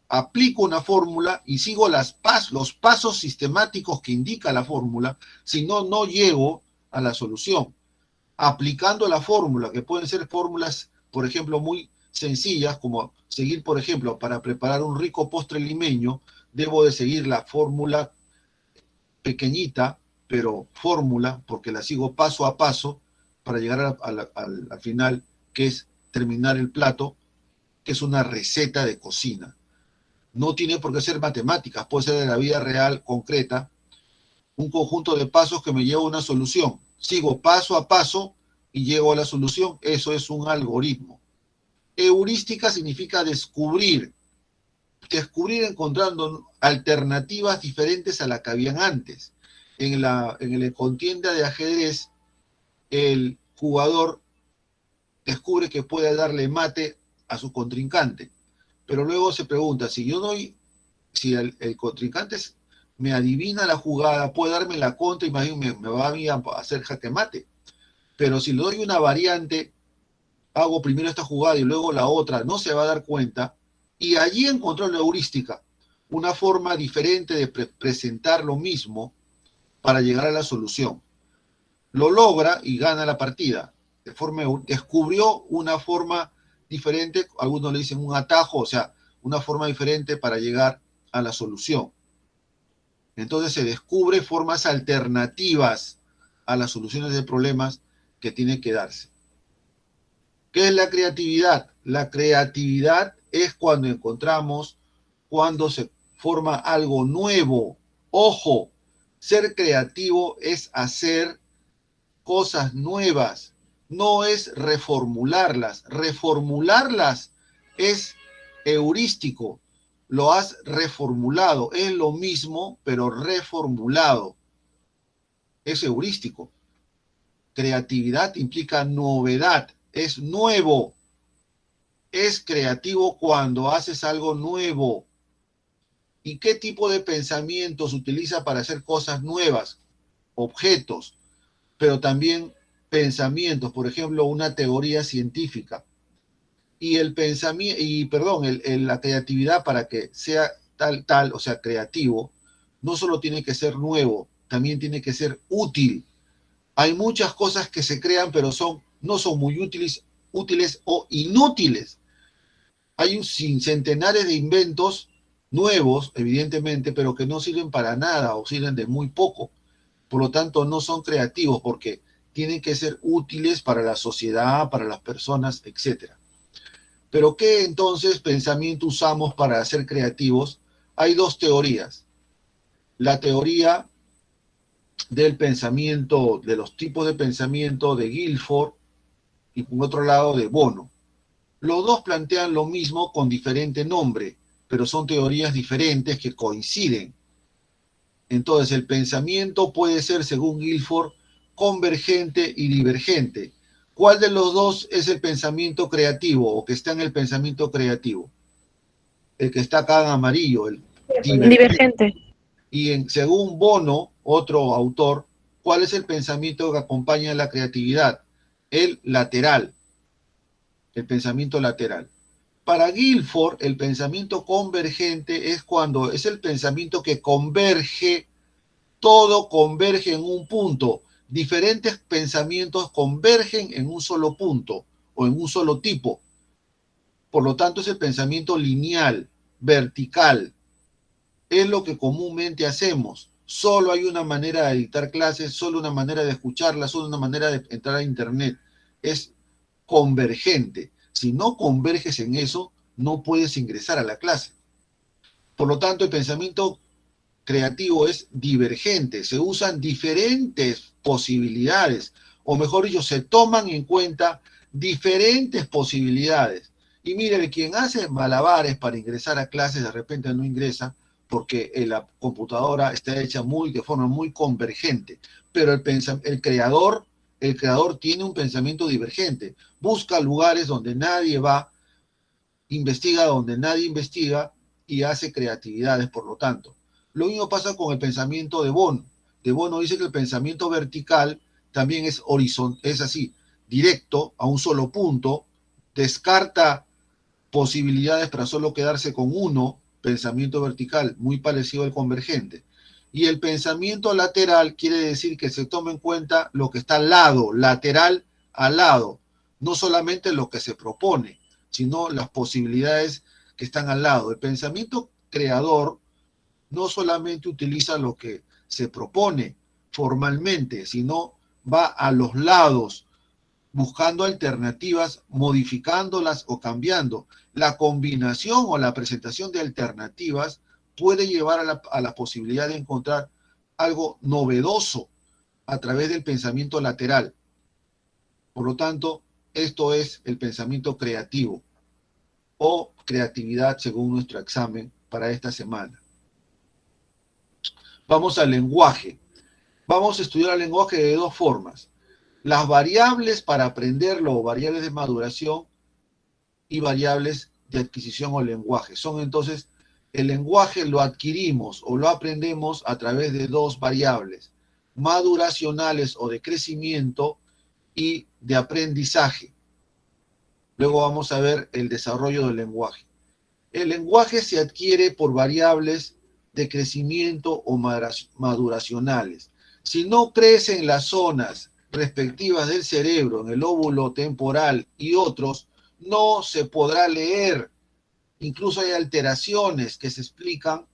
[SPEAKER 2] aplico una fórmula y sigo los pasos sistemáticos que indica la fórmula, si no, no llego a la solución. Aplicando la fórmula, que pueden ser fórmulas, por ejemplo, muy sencillas, como seguir, por ejemplo, para preparar un rico postre limeño, debo de seguir la fórmula pequeñita, pero fórmula, porque la sigo paso a paso para llegar al final, que es terminar el plato, que es una receta de cocina. No tiene por qué ser matemáticas, puede ser de la vida real, concreta, un conjunto de pasos que me lleva a una solución. Sigo paso a paso y llego a la solución. Eso es un algoritmo. Heurística significa descubrir encontrando alternativas diferentes a las que habían antes. En la contienda de ajedrez, el jugador descubre que puede darle mate a su contrincante, pero luego se pregunta, si el contrincante me adivina la jugada, puede darme la contra y me va a mí a hacer jaque mate. Pero si le doy una variante, hago primero esta jugada y luego la otra, no se va a dar cuenta. Y allí encontró la heurística, una forma diferente de presentar lo mismo para llegar a la solución. Lo logra y gana la partida. Descubrió una forma diferente, algunos le dicen un atajo, o sea, una forma diferente para llegar a la solución. Entonces se descubre formas alternativas a las soluciones de problemas que tienen que darse. ¿Qué es la creatividad? La creatividad es cuando se forma algo nuevo. Ojo, ser creativo es hacer cosas nuevas, no es reformularlas. Reformularlas es heurístico, lo has reformulado, es lo mismo, pero reformulado. Es heurístico. Creatividad implica novedad, es nuevo. Es creativo cuando haces algo nuevo. ¿Y qué tipo de pensamientos utiliza para hacer cosas nuevas? Objetos, pero también pensamientos, por ejemplo, una teoría científica. Y la creatividad, para que sea tal, o sea, creativo, no solo tiene que ser nuevo, también tiene que ser útil. Hay muchas cosas que se crean, pero no son muy útiles o inútiles. Hay centenares de inventos nuevos, evidentemente, pero que no sirven para nada o sirven de muy poco. Por lo tanto, no son creativos porque tienen que ser útiles para la sociedad, para las personas, etc. Pero ¿qué entonces pensamiento usamos para ser creativos? Hay dos teorías. La teoría del pensamiento, de los tipos de pensamiento de Guilford y por otro lado de Bono. Los dos plantean lo mismo con diferente nombre, pero son teorías diferentes que coinciden. Entonces, el pensamiento puede ser, según Guilford, convergente y divergente. ¿Cuál de los dos es el pensamiento creativo o que está en el pensamiento creativo? El que está acá en amarillo, el divergente.
[SPEAKER 3] Divergente.
[SPEAKER 2] Y según Bono, otro autor, ¿cuál es el pensamiento que acompaña a la creatividad? El lateral, el pensamiento lateral. Para Guilford, el pensamiento convergente es cuando es el pensamiento que converge, todo converge en un punto. Diferentes pensamientos convergen en un solo punto o en un solo tipo. Por lo tanto, es el pensamiento lineal, vertical. Es lo que comúnmente hacemos. Solo hay una manera de dictar clases, solo una manera de escucharlas, solo una manera de entrar a internet. Es convergente. Si no converges en eso, no puedes ingresar a la clase. Por lo tanto, el pensamiento creativo es divergente. Se usan diferentes posibilidades, o mejor dicho, se toman en cuenta diferentes posibilidades. Y mire, quien hace malabares para ingresar a clases de repente no ingresa porque la computadora está hecha de forma muy convergente, pero el creador tiene un pensamiento divergente, busca lugares donde nadie va, investiga donde nadie investiga y hace creatividades, por lo tanto. Lo mismo pasa con el pensamiento de Bono. De Bono dice que el pensamiento vertical también es es así, directo a un solo punto, descarta posibilidades para solo quedarse con uno, pensamiento vertical, muy parecido al convergente. Y el pensamiento lateral quiere decir que se toma en cuenta lo que está al lado, lateral al lado, no solamente lo que se propone, sino las posibilidades que están al lado. El pensamiento creador no solamente utiliza lo que se propone formalmente, sino va a los lados, buscando alternativas, modificándolas o cambiando. La combinación o la presentación de alternativas puede llevar a la posibilidad de encontrar algo novedoso a través del pensamiento lateral. Por lo tanto, esto es el pensamiento creativo o creatividad según nuestro examen para esta semana. Vamos al lenguaje. Vamos a estudiar el lenguaje de dos formas. Las variables para aprenderlo, variables de maduración y variables de adquisición o lenguaje. Son entonces, el lenguaje lo adquirimos o lo aprendemos a través de dos variables, maduracionales o de crecimiento y de aprendizaje. Luego vamos a ver el desarrollo del lenguaje. El lenguaje se adquiere por variables de crecimiento o maduracionales. Si no crecen las zonas respectivas del cerebro, en el lóbulo temporal y otros, no se podrá leer. Incluso hay alteraciones que se explican.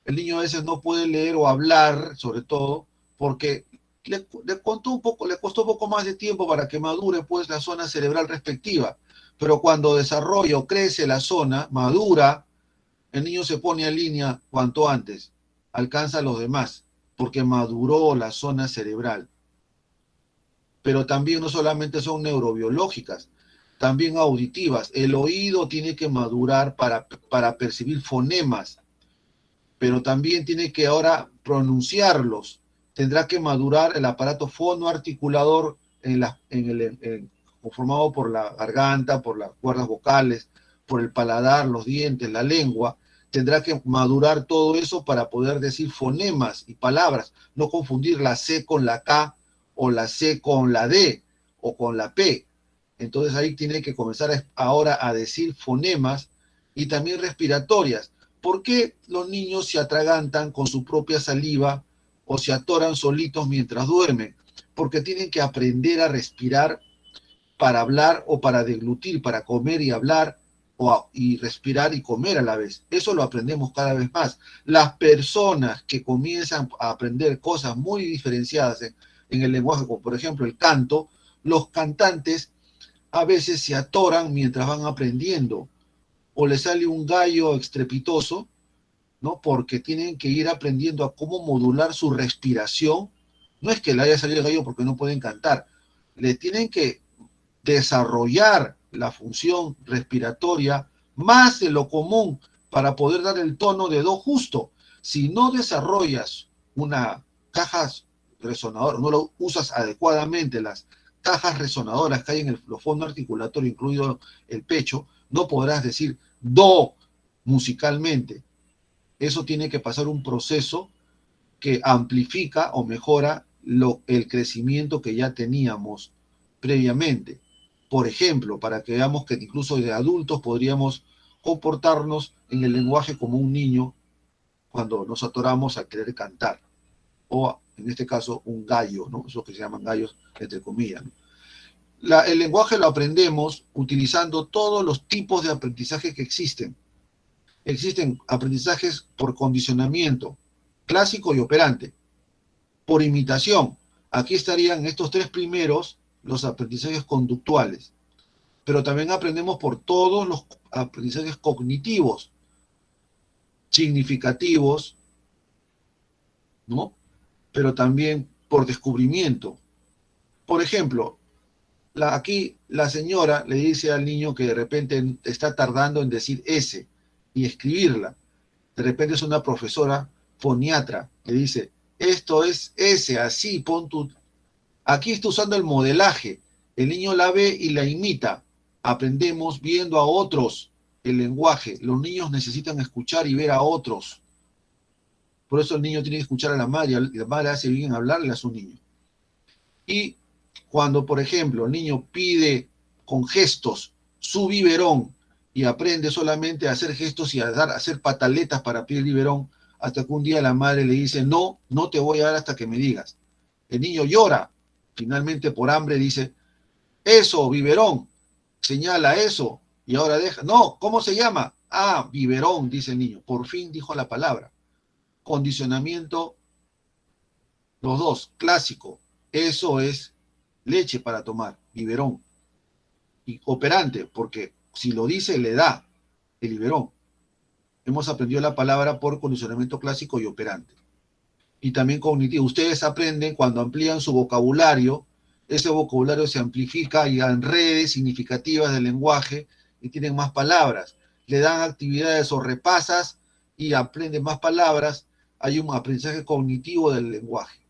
[SPEAKER 2] El niño a veces no puede leer o hablar, sobre todo, porque le costó un poco más de tiempo para que madure pues la zona cerebral respectiva. Pero cuando desarrolla o crece la zona, madura, el niño se pone en línea cuanto antes, alcanza a los demás, porque maduró la zona cerebral. Pero también no solamente son neurobiológicas, también auditivas. El oído tiene que madurar para percibir fonemas, pero también tiene que ahora pronunciarlos. Tendrá que madurar el aparato fonoarticulador conformado por la garganta, por las cuerdas vocales, por el paladar, los dientes, la lengua. Tendrá que madurar todo eso para poder decir fonemas y palabras, no confundir la C con la K o la C con la D o con la P. Entonces ahí tiene que comenzar ahora a decir fonemas y también respiratorias. ¿Por qué los niños se atragantan con su propia saliva o se atoran solitos mientras duermen? Porque tienen que aprender a respirar para hablar o para deglutir, para comer y hablar, y respirar y comer a la vez. Eso lo aprendemos cada vez más. Las personas que comienzan a aprender cosas muy diferenciadas en el lenguaje, como por ejemplo el canto, los cantantes a veces se atoran mientras van aprendiendo, o les sale un gallo estrepitoso, ¿no? Porque tienen que ir aprendiendo a cómo modular su respiración. No es que le haya salido el gallo porque no pueden cantar, le tienen que desarrollar la función respiratoria más de lo común para poder dar el tono de do justo. Si no desarrollas una caja resonadora, no lo usas adecuadamente, las cajas resonadoras que hay en los fondos articulatorios, incluido el pecho, no podrás decir do musicalmente. Eso tiene que pasar un proceso que amplifica o mejora el crecimiento que ya teníamos previamente. Por ejemplo, para que veamos que incluso de adultos podríamos comportarnos en el lenguaje como un niño cuando nos atoramos a querer cantar. O, en este caso, un gallo, ¿no? Esos que se llaman gallos, entre comillas, ¿no? El lenguaje lo aprendemos utilizando todos los tipos de aprendizaje que existen. Existen aprendizajes por condicionamiento, clásico y operante. Por imitación, aquí estarían estos tres primeros, los aprendizajes conductuales. Pero también aprendemos por todos los aprendizajes cognitivos, significativos, ¿no? Pero también por descubrimiento. Por ejemplo, aquí la señora le dice al niño que de repente está tardando en decir S y escribirla. De repente es una profesora foniatra que dice, esto es S, así, pon tu... Aquí está usando el modelaje. El niño la ve y la imita. Aprendemos viendo a otros el lenguaje. Los niños necesitan escuchar y ver a otros. Por eso el niño tiene que escuchar a la madre. La madre hace bien hablarle a su niño. Y cuando, por ejemplo, el niño pide con gestos su biberón y aprende solamente a hacer gestos y a hacer pataletas para pedir biberón, hasta que un día la madre le dice, no, no te voy a dar hasta que me digas. El niño llora. Finalmente, por hambre, dice, eso, biberón, señala eso, y ahora deja, no, ¿cómo se llama? Ah, biberón, dice el niño, por fin dijo la palabra. Condicionamiento, los dos, clásico, eso es leche para tomar, biberón. Y operante, porque si lo dice, le da el biberón. Hemos aprendido la palabra por condicionamiento clásico y operante. Y también cognitivo. Ustedes aprenden cuando amplían su vocabulario, ese vocabulario se amplifica y en redes significativas del lenguaje y tienen más palabras. Le dan actividades o repasas y aprenden más palabras. Hay un aprendizaje cognitivo del lenguaje.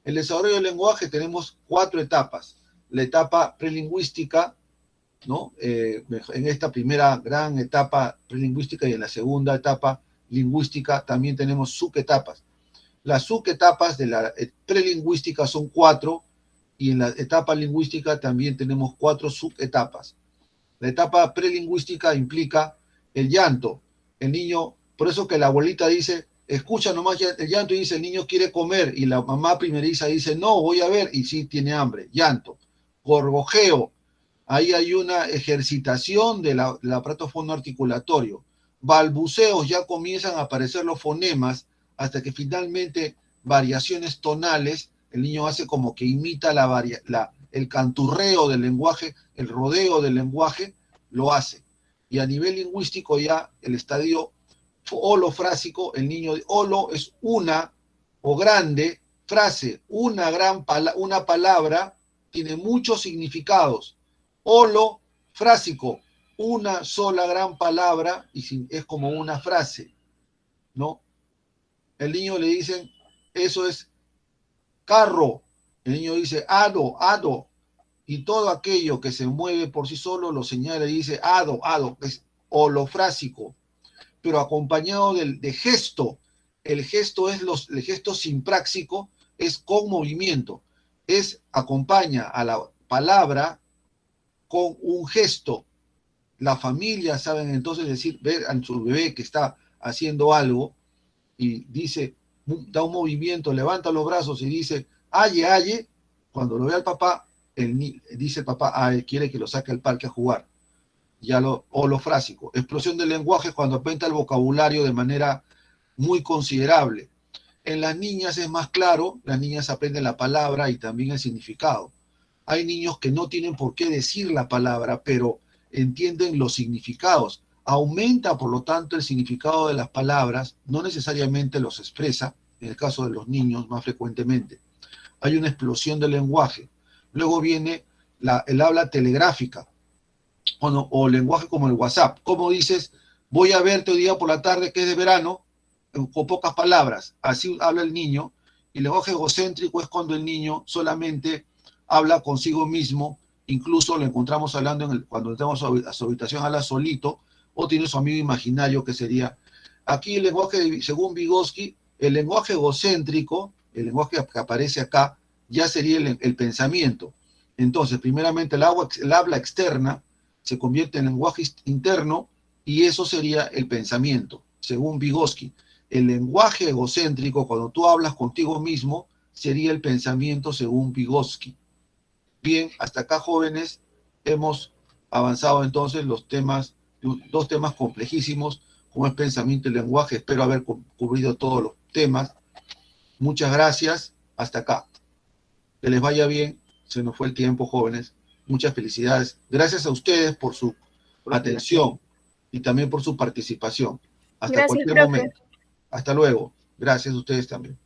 [SPEAKER 2] En el desarrollo del lenguaje tenemos 4 etapas. La etapa prelingüística, ¿no? En esta primera gran etapa prelingüística y en la segunda etapa lingüística también tenemos subetapas. Las subetapas de la prelingüística son 4 y en la etapa lingüística también tenemos 4 subetapas. La etapa prelingüística implica el llanto. El niño, por eso que la abuelita dice, escucha nomás el llanto y dice, el niño quiere comer, y la mamá primeriza dice, no, voy a ver, y sí tiene hambre, llanto. Gorgojeo, ahí hay una ejercitación del aparato fonoarticulatorio. Balbuceos, ya comienzan a aparecer los fonemas, hasta que finalmente variaciones tonales, el niño hace como que imita el canturreo del lenguaje, el rodeo del lenguaje, lo hace. Y a nivel lingüístico ya el estadio holofrásico, el niño de holo es una o grande frase, una palabra tiene muchos significados. Holofrásico, una sola gran palabra y es como una frase, ¿no? El niño le dicen, eso es carro. El niño dice, ado, ado. Y todo aquello que se mueve por sí solo lo señala y dice, ado, ado. Es holofrásico. Pero acompañado de gesto. El gesto es el gesto simpráxico, es con movimiento. Acompaña a la palabra con un gesto. La familia saben entonces decir, ver a su bebé que está haciendo algo, y dice, da un movimiento, levanta los brazos y dice, aye, aye, cuando lo ve al papá, dice el papá, quiere que lo saque al parque a jugar. holofrásico. Explosión del lenguaje cuando aumenta el vocabulario de manera muy considerable. En las niñas es más claro, las niñas aprenden la palabra y también el significado. Hay niños que no tienen por qué decir la palabra, pero entienden los significados. Aumenta, por lo tanto, el significado de las palabras, no necesariamente los expresa, en el caso de los niños más frecuentemente. Hay una explosión del lenguaje. Luego viene el habla telegráfica, o lenguaje como el WhatsApp. Como dices, voy a verte hoy día por la tarde que es de verano, con pocas palabras. Así habla el niño. Y el lenguaje egocéntrico es cuando el niño solamente habla consigo mismo, incluso lo encontramos hablando cuando entramos a su habitación, habla solito, o tiene su amigo imaginario que sería. Aquí el lenguaje, según Vygotsky, el lenguaje egocéntrico, el lenguaje que aparece acá, ya sería el pensamiento. Entonces, primeramente el habla externa se convierte en lenguaje interno y eso sería el pensamiento, según Vygotsky. El lenguaje egocéntrico, cuando tú hablas contigo mismo, sería el pensamiento según Vygotsky. Bien, hasta acá, jóvenes, hemos avanzado entonces dos temas complejísimos, como es pensamiento y lenguaje. Espero haber cubrido todos los temas. Muchas gracias. Hasta acá. Que les vaya bien. Se nos fue el tiempo, jóvenes. Muchas felicidades. Gracias a ustedes por su atención y también por su participación. Hasta
[SPEAKER 3] Gracias,
[SPEAKER 2] cualquier
[SPEAKER 3] profe.
[SPEAKER 2] momento. Hasta luego. Gracias a ustedes también.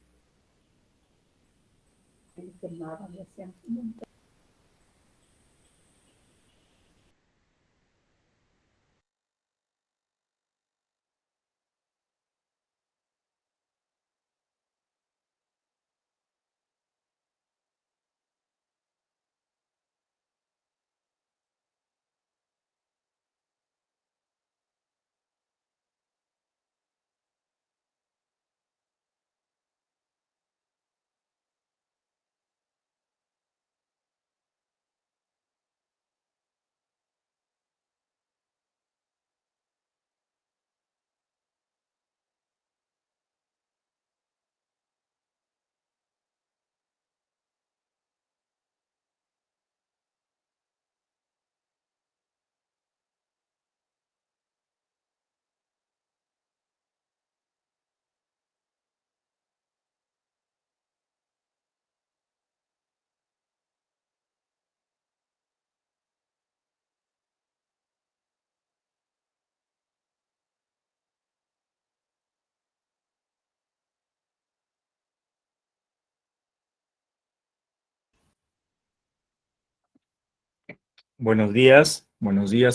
[SPEAKER 4] Buenos días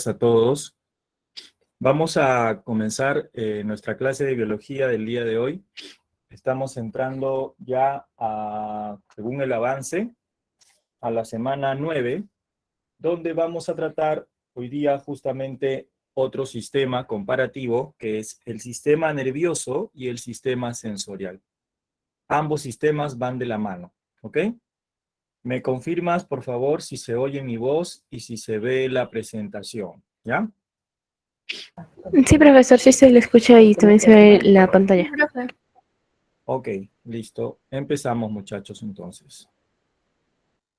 [SPEAKER 4] a todos. Vamos a comenzar nuestra clase de biología del día de hoy. Estamos entrando ya según el avance, a la semana 9, donde vamos a tratar hoy día justamente otro sistema comparativo, que es el sistema nervioso y el sistema sensorial. Ambos sistemas van de la mano, ¿ok? ¿Me confirmas, por favor, si se oye mi voz y si se ve la presentación? ¿Ya?
[SPEAKER 3] Sí, profesor, sí se le escucha y también se ve la pantalla.
[SPEAKER 4] Ok, listo. Empezamos, muchachos, entonces.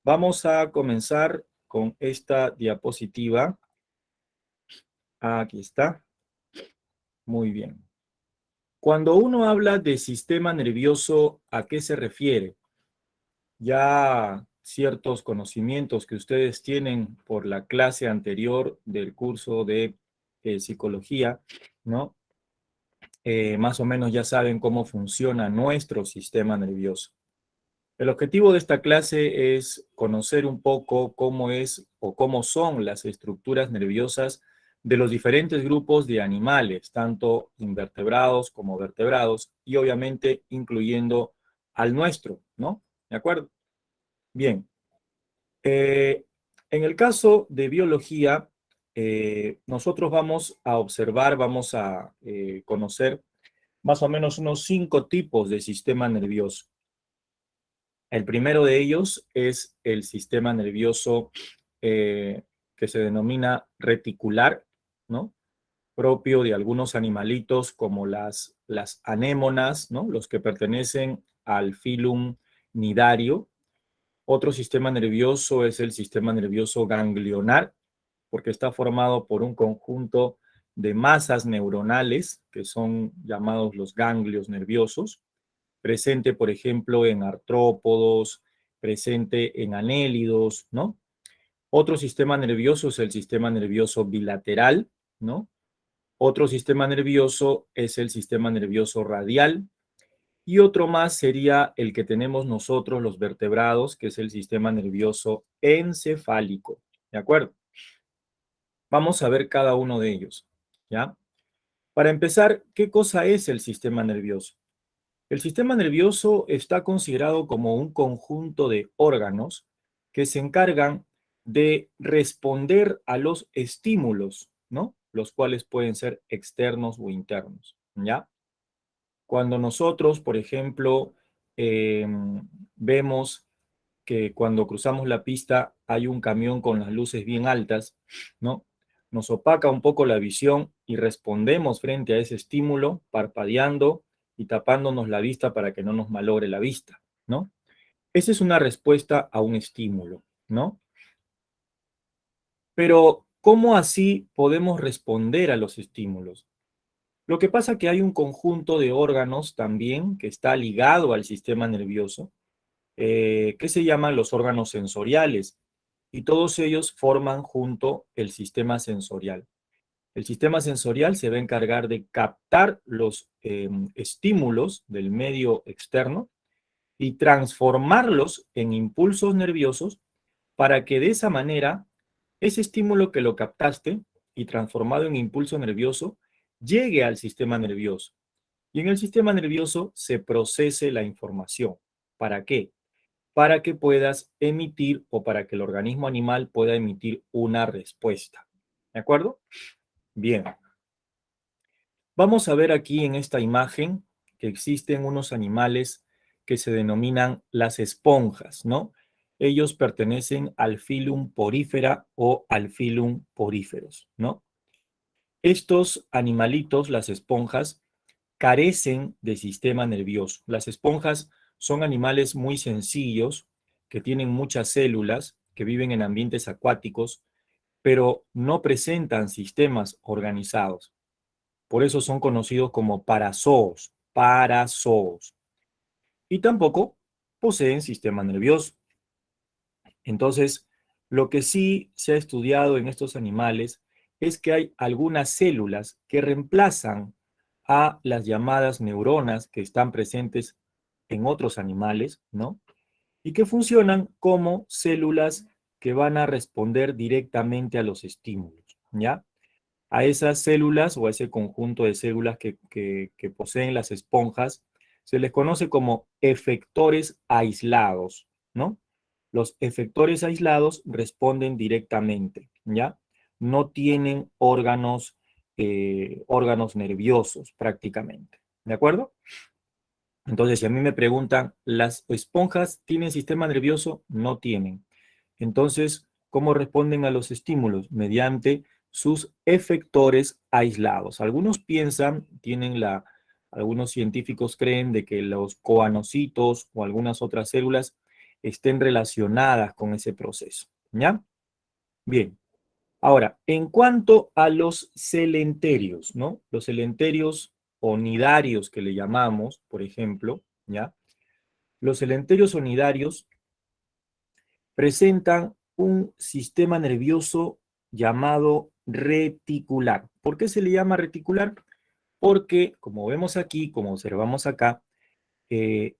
[SPEAKER 4] Vamos a comenzar con esta diapositiva. Aquí está. Muy bien. Cuando uno habla de sistema nervioso, ¿a qué se refiere? Ya ciertos conocimientos que ustedes tienen por la clase anterior del curso de psicología, ¿no? Más o menos ya saben cómo funciona nuestro sistema nervioso. El objetivo de esta clase es conocer un poco cómo es o cómo son las estructuras nerviosas de los diferentes grupos de animales, tanto invertebrados como vertebrados, y obviamente incluyendo al nuestro, ¿no? ¿De acuerdo? Bien. En el caso de biología, nosotros vamos a observar, vamos a conocer más o menos unos 5 tipos de sistema nervioso. El primero de ellos es el sistema nervioso que se denomina reticular, ¿no? Propio de algunos animalitos como las anémonas, ¿no? Los que pertenecen al filum Cnidario. Otro sistema nervioso es el sistema nervioso ganglionar, porque está formado por un conjunto de masas neuronales, que son llamados los ganglios nerviosos, presente, por ejemplo, en artrópodos, presente en anélidos, ¿no? Otro sistema nervioso es el sistema nervioso bilateral, ¿no? Otro sistema nervioso es el sistema nervioso radial, y otro más sería el que tenemos nosotros, los vertebrados, que es el sistema nervioso encefálico, ¿de acuerdo? Vamos a ver cada uno de ellos, ¿ya? Para empezar, ¿qué cosa es el sistema nervioso? El sistema nervioso está considerado como un conjunto de órganos que se encargan de responder a los estímulos, ¿no? Los cuales pueden ser externos o internos, ¿ya? Cuando nosotros, por ejemplo, vemos que cuando cruzamos la pista hay un camión con las luces bien altas, ¿no? Nos opaca un poco la visión y respondemos frente a ese estímulo parpadeando y tapándonos la vista para que no nos malogre la vista, ¿no? Esa es una respuesta a un estímulo, ¿no? Pero, ¿cómo así podemos responder a los estímulos? Lo que pasa es que hay un conjunto de órganos también que está ligado al sistema nervioso, que se llaman los órganos sensoriales, y todos ellos forman junto el sistema sensorial. El sistema sensorial se va a encargar de captar los estímulos del medio externo y transformarlos en impulsos nerviosos para que de esa manera ese estímulo que lo captaste y transformado en impulso nervioso llegue al sistema nervioso. Y en el sistema nervioso se procese la información. ¿Para qué? Para que puedas emitir o para que el organismo animal pueda emitir una respuesta. ¿De acuerdo? Bien. Vamos a ver aquí en esta imagen que existen unos animales que se denominan las esponjas, ¿no? Ellos pertenecen al filum Porifera o al filum Poríferos, ¿no? Estos animalitos, las esponjas, carecen de sistema nervioso. Las esponjas son animales muy sencillos, que tienen muchas células, que viven en ambientes acuáticos, pero no presentan sistemas organizados. Por eso son conocidos como parazoos, parazoos. Y tampoco poseen sistema nervioso. Entonces, lo que sí se ha estudiado en estos animales es que hay algunas células que reemplazan a las llamadas neuronas que están presentes en otros animales, ¿no? Y que funcionan como células que van a responder directamente a los estímulos, ¿ya? A esas células o a ese conjunto de células que poseen las esponjas se les conoce como efectores aislados, ¿no? Los efectores aislados responden directamente, ¿ya? No tienen órganos nerviosos prácticamente, ¿de acuerdo? Entonces, si a mí me preguntan, ¿las esponjas tienen sistema nervioso? No tienen. Entonces, ¿cómo responden a los estímulos? Mediante sus efectores aislados. Algunos piensan, algunos científicos creen de que los coanocitos o algunas otras células estén relacionadas con ese proceso, ¿ya? Bien. Ahora, en cuanto a los celenterios, ¿no? Los celenterios onidarios que le llamamos, por ejemplo, ¿ya? Los celenterios onidarios presentan un sistema nervioso llamado reticular. ¿Por qué se le llama reticular? Porque, como vemos aquí, como observamos acá,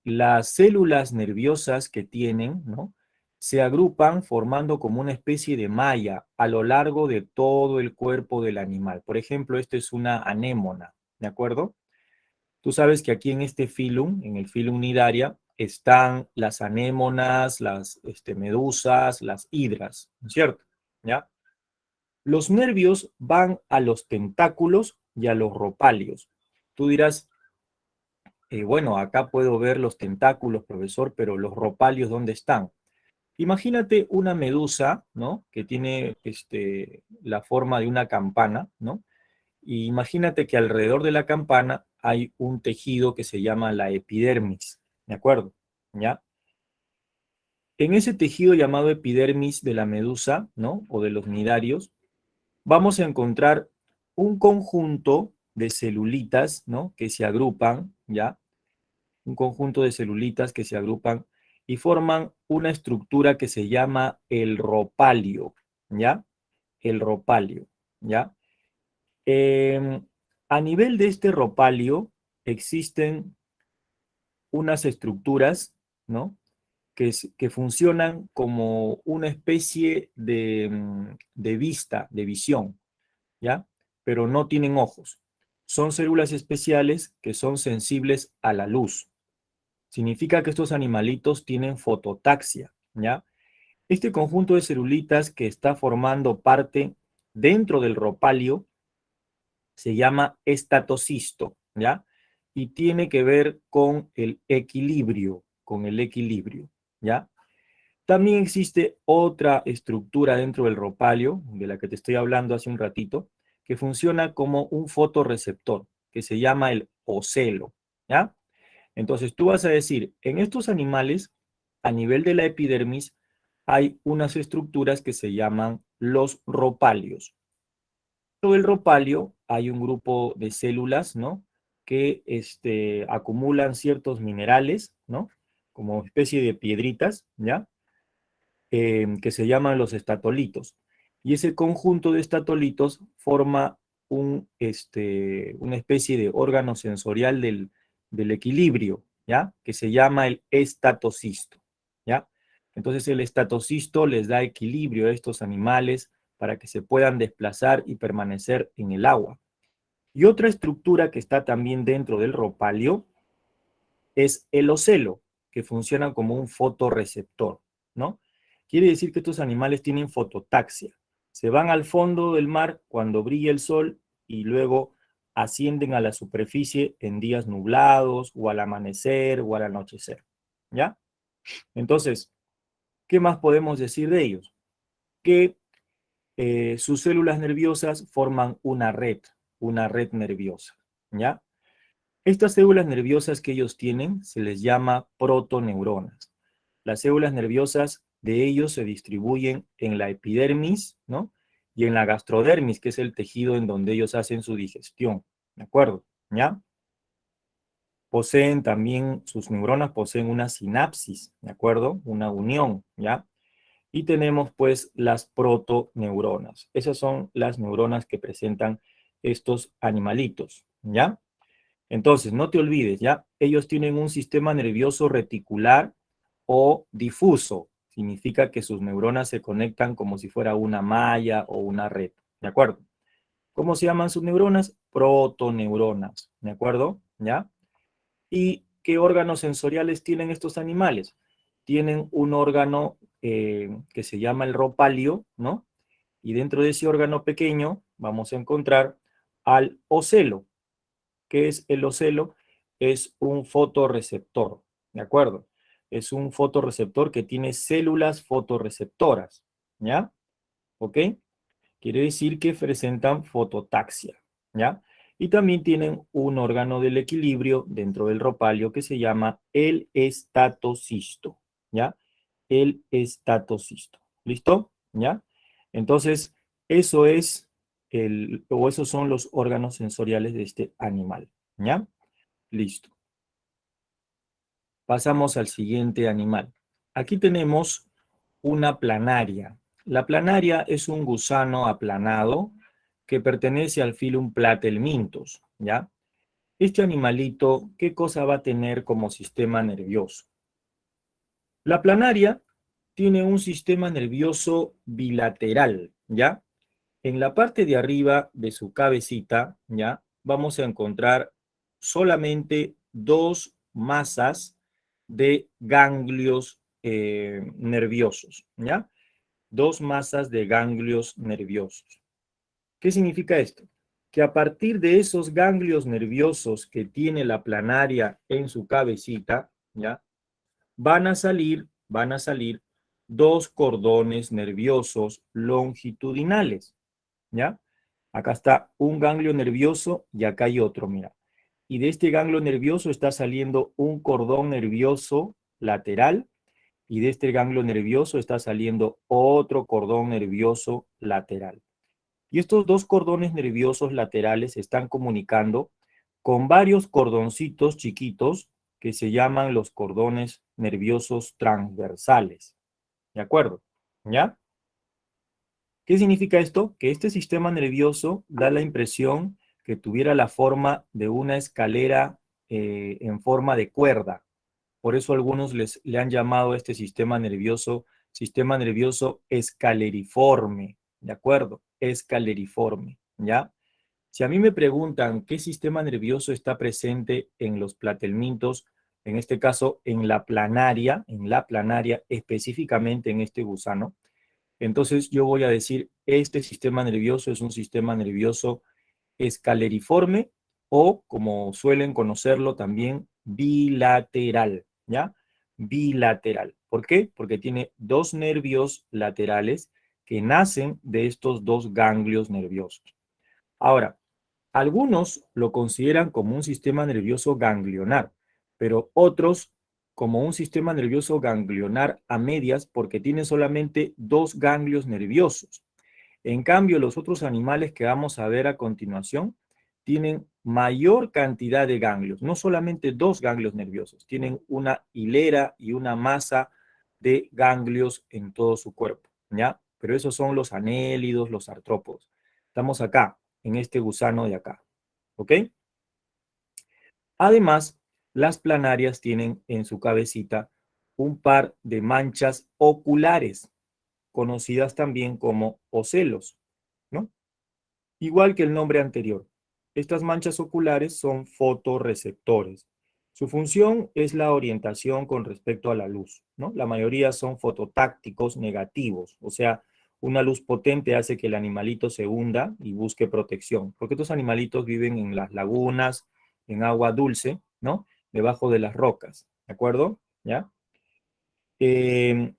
[SPEAKER 4] las células nerviosas que tienen, ¿no? Se agrupan formando como una especie de malla a lo largo de todo el cuerpo del animal. Por ejemplo, esto es una anémona, ¿de acuerdo? Tú sabes que aquí en este filum, en el filum nidaria, están las anémonas, las medusas, las hidras, ¿no es cierto? ¿Ya? Los nervios van a los tentáculos y a los ropalios. Tú dirás, bueno, acá puedo ver los tentáculos, profesor, pero los ropalios, ¿dónde están? Imagínate una medusa, ¿no? Que tiene la forma de una campana, ¿no? Y imagínate que alrededor de la campana hay un tejido que se llama la epidermis, ¿de acuerdo? ¿Ya? En ese tejido llamado epidermis de la medusa, ¿no? O de los nidarios, vamos a encontrar un conjunto de celulitas, ¿no? Que se agrupan, ¿ya? Un conjunto de celulitas que se agrupan y forman una estructura que se llama el ropalio, ¿ya? El ropalio, ¿ya? Eh, a nivel de este ropalio existen unas estructuras, ¿no? Que funcionan como una especie de vista, de visión, ¿ya? Pero no tienen ojos. Son células especiales que son sensibles a la luz. Significa que estos animalitos tienen fototaxia, ¿ya? Este conjunto de celulitas que está formando parte dentro del ropalio se llama estatocisto, ¿ya? Y tiene que ver con el equilibrio, ¿ya? También existe otra estructura dentro del ropalio, de la que te estoy hablando hace un ratito, que funciona como un fotorreceptor, que se llama el ocelo, ¿ya? Entonces tú vas a decir, en estos animales, a nivel de la epidermis, hay unas estructuras que se llaman los ropalios. Dentro del ropalio hay un grupo de células, ¿no? Que acumulan ciertos minerales, ¿no? Como especie de piedritas, ¿ya? Que se llaman los estatolitos. Y ese conjunto de estatolitos forma una especie de órgano sensorial del equilibrio, ¿ya? Que se llama el estatocisto, ¿ya? Entonces el estatocisto les da equilibrio a estos animales para que se puedan desplazar y permanecer en el agua. Y otra estructura que está también dentro del ropalio es el ocelo, que funciona como un fotorreceptor, ¿no? Quiere decir que estos animales tienen fototaxia. Se van al fondo del mar cuando brilla el sol y luego ascienden a la superficie en días nublados o al amanecer o al anochecer, ¿ya? Entonces, ¿qué más podemos decir de ellos? Que sus células nerviosas forman una red nerviosa, ¿ya? Estas células nerviosas que ellos tienen se les llama protoneuronas. Las células nerviosas de ellos se distribuyen en la epidermis, ¿no? Y en la gastrodermis, que es el tejido en donde ellos hacen su digestión, ¿de acuerdo? ¿Ya? Poseen también, sus neuronas poseen una sinapsis, ¿de acuerdo? Una unión, ¿ya? Y tenemos pues las protoneuronas. Esas son las neuronas que presentan estos animalitos, ¿ya? Entonces, no te olvides, ¿ya? Ellos tienen un sistema nervioso reticular o difuso. Significa que sus neuronas se conectan como si fuera una malla o una red, ¿de acuerdo? ¿Cómo se llaman sus neuronas? Protoneuronas, ¿de acuerdo? ¿Ya? ¿Y qué órganos sensoriales tienen estos animales? Tienen un órgano que se llama el ropalio, ¿no? Y dentro de ese órgano pequeño vamos a encontrar al ocelo. ¿Qué es el ocelo? Es un fotorreceptor, ¿de acuerdo? Es un fotorreceptor que tiene células fotorreceptoras, ¿ya? ¿Ok? Quiere decir que presentan fototaxia, ¿ya? Y también tienen un órgano del equilibrio dentro del ropalio que se llama el estatocisto, ¿ya? El estatocisto. ¿Listo? ¿Ya? Entonces, eso es esos son los órganos sensoriales de este animal, ¿ya? Listo. Pasamos al siguiente animal. Aquí tenemos una planaria. La planaria es un gusano aplanado que pertenece al filum Platelmintos, ¿ya? Este animalito, ¿qué cosa va a tener como sistema nervioso? La planaria tiene un sistema nervioso bilateral, ¿ya? En la parte de arriba de su cabecita, ¿ya? Vamos a encontrar solamente dos masas de ganglios nerviosos, ¿ya? Dos masas de ganglios nerviosos. ¿Qué significa esto? Que a partir de esos ganglios nerviosos que tiene la planaria en su cabecita, ¿ya? Van a salir dos cordones nerviosos longitudinales, ¿ya? Acá está un ganglio nervioso y acá hay otro, mira. Y de este ganglio nervioso está saliendo un cordón nervioso lateral y de este ganglio nervioso está saliendo otro cordón nervioso lateral. Y estos dos cordones nerviosos laterales se están comunicando con varios cordoncitos chiquitos que se llaman los cordones nerviosos transversales. ¿De acuerdo? ¿Ya? ¿Qué significa esto? Que este sistema nervioso da la impresión que tuviera la forma de una escalera en forma de cuerda. Por eso algunos le han llamado a este sistema nervioso escaleriforme. ¿De acuerdo? Escaleriforme. ¿Ya? Si a mí me preguntan qué sistema nervioso está presente en los platelmintos, en este caso en la planaria, específicamente en este gusano, entonces yo voy a decir, este sistema nervioso es un sistema nervioso escaleriforme o, como suelen conocerlo también, bilateral, ¿ya? Bilateral. ¿Por qué? Porque tiene dos nervios laterales que nacen de estos dos ganglios nerviosos. Ahora, algunos lo consideran como un sistema nervioso ganglionar, pero otros como un sistema nervioso ganglionar a medias porque tiene solamente dos ganglios nerviosos. En cambio, los otros animales que vamos a ver a continuación tienen mayor cantidad de ganglios, no solamente dos ganglios nerviosos, tienen una hilera y una masa de ganglios en todo su cuerpo, ¿ya? Pero esos son los anélidos, los artrópodos. Estamos acá, en este gusano de acá, ¿ok? Además, las planarias tienen en su cabecita un par de manchas oculares, conocidas también como ocelos, ¿no? Igual que el nombre anterior. Estas manchas oculares son fotorreceptores. Su función es la orientación con respecto a la luz, ¿no? La mayoría son fototácticos negativos, o sea, una luz potente hace que el animalito se hunda y busque protección, porque estos animalitos viven en las lagunas, en agua dulce, ¿no? Debajo de las rocas, ¿de acuerdo? ¿Ya? Eh,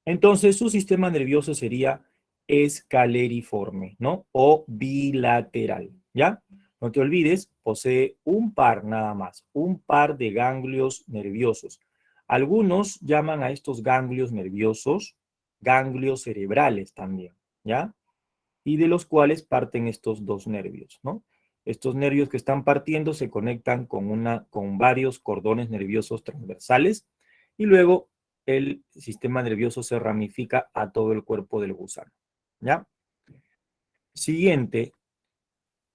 [SPEAKER 4] entonces, su sistema nervioso sería escaleriforme, ¿no? O bilateral, ¿ya? No te olvides, posee un par nada más, un par de ganglios nerviosos. Algunos llaman a estos ganglios nerviosos ganglios cerebrales también, ¿ya? Y de los cuales parten estos dos nervios, ¿no? Estos nervios que están partiendo se conectan con varios cordones nerviosos transversales y luego el sistema nervioso se ramifica a todo el cuerpo del gusano, ¿ya? Siguiente,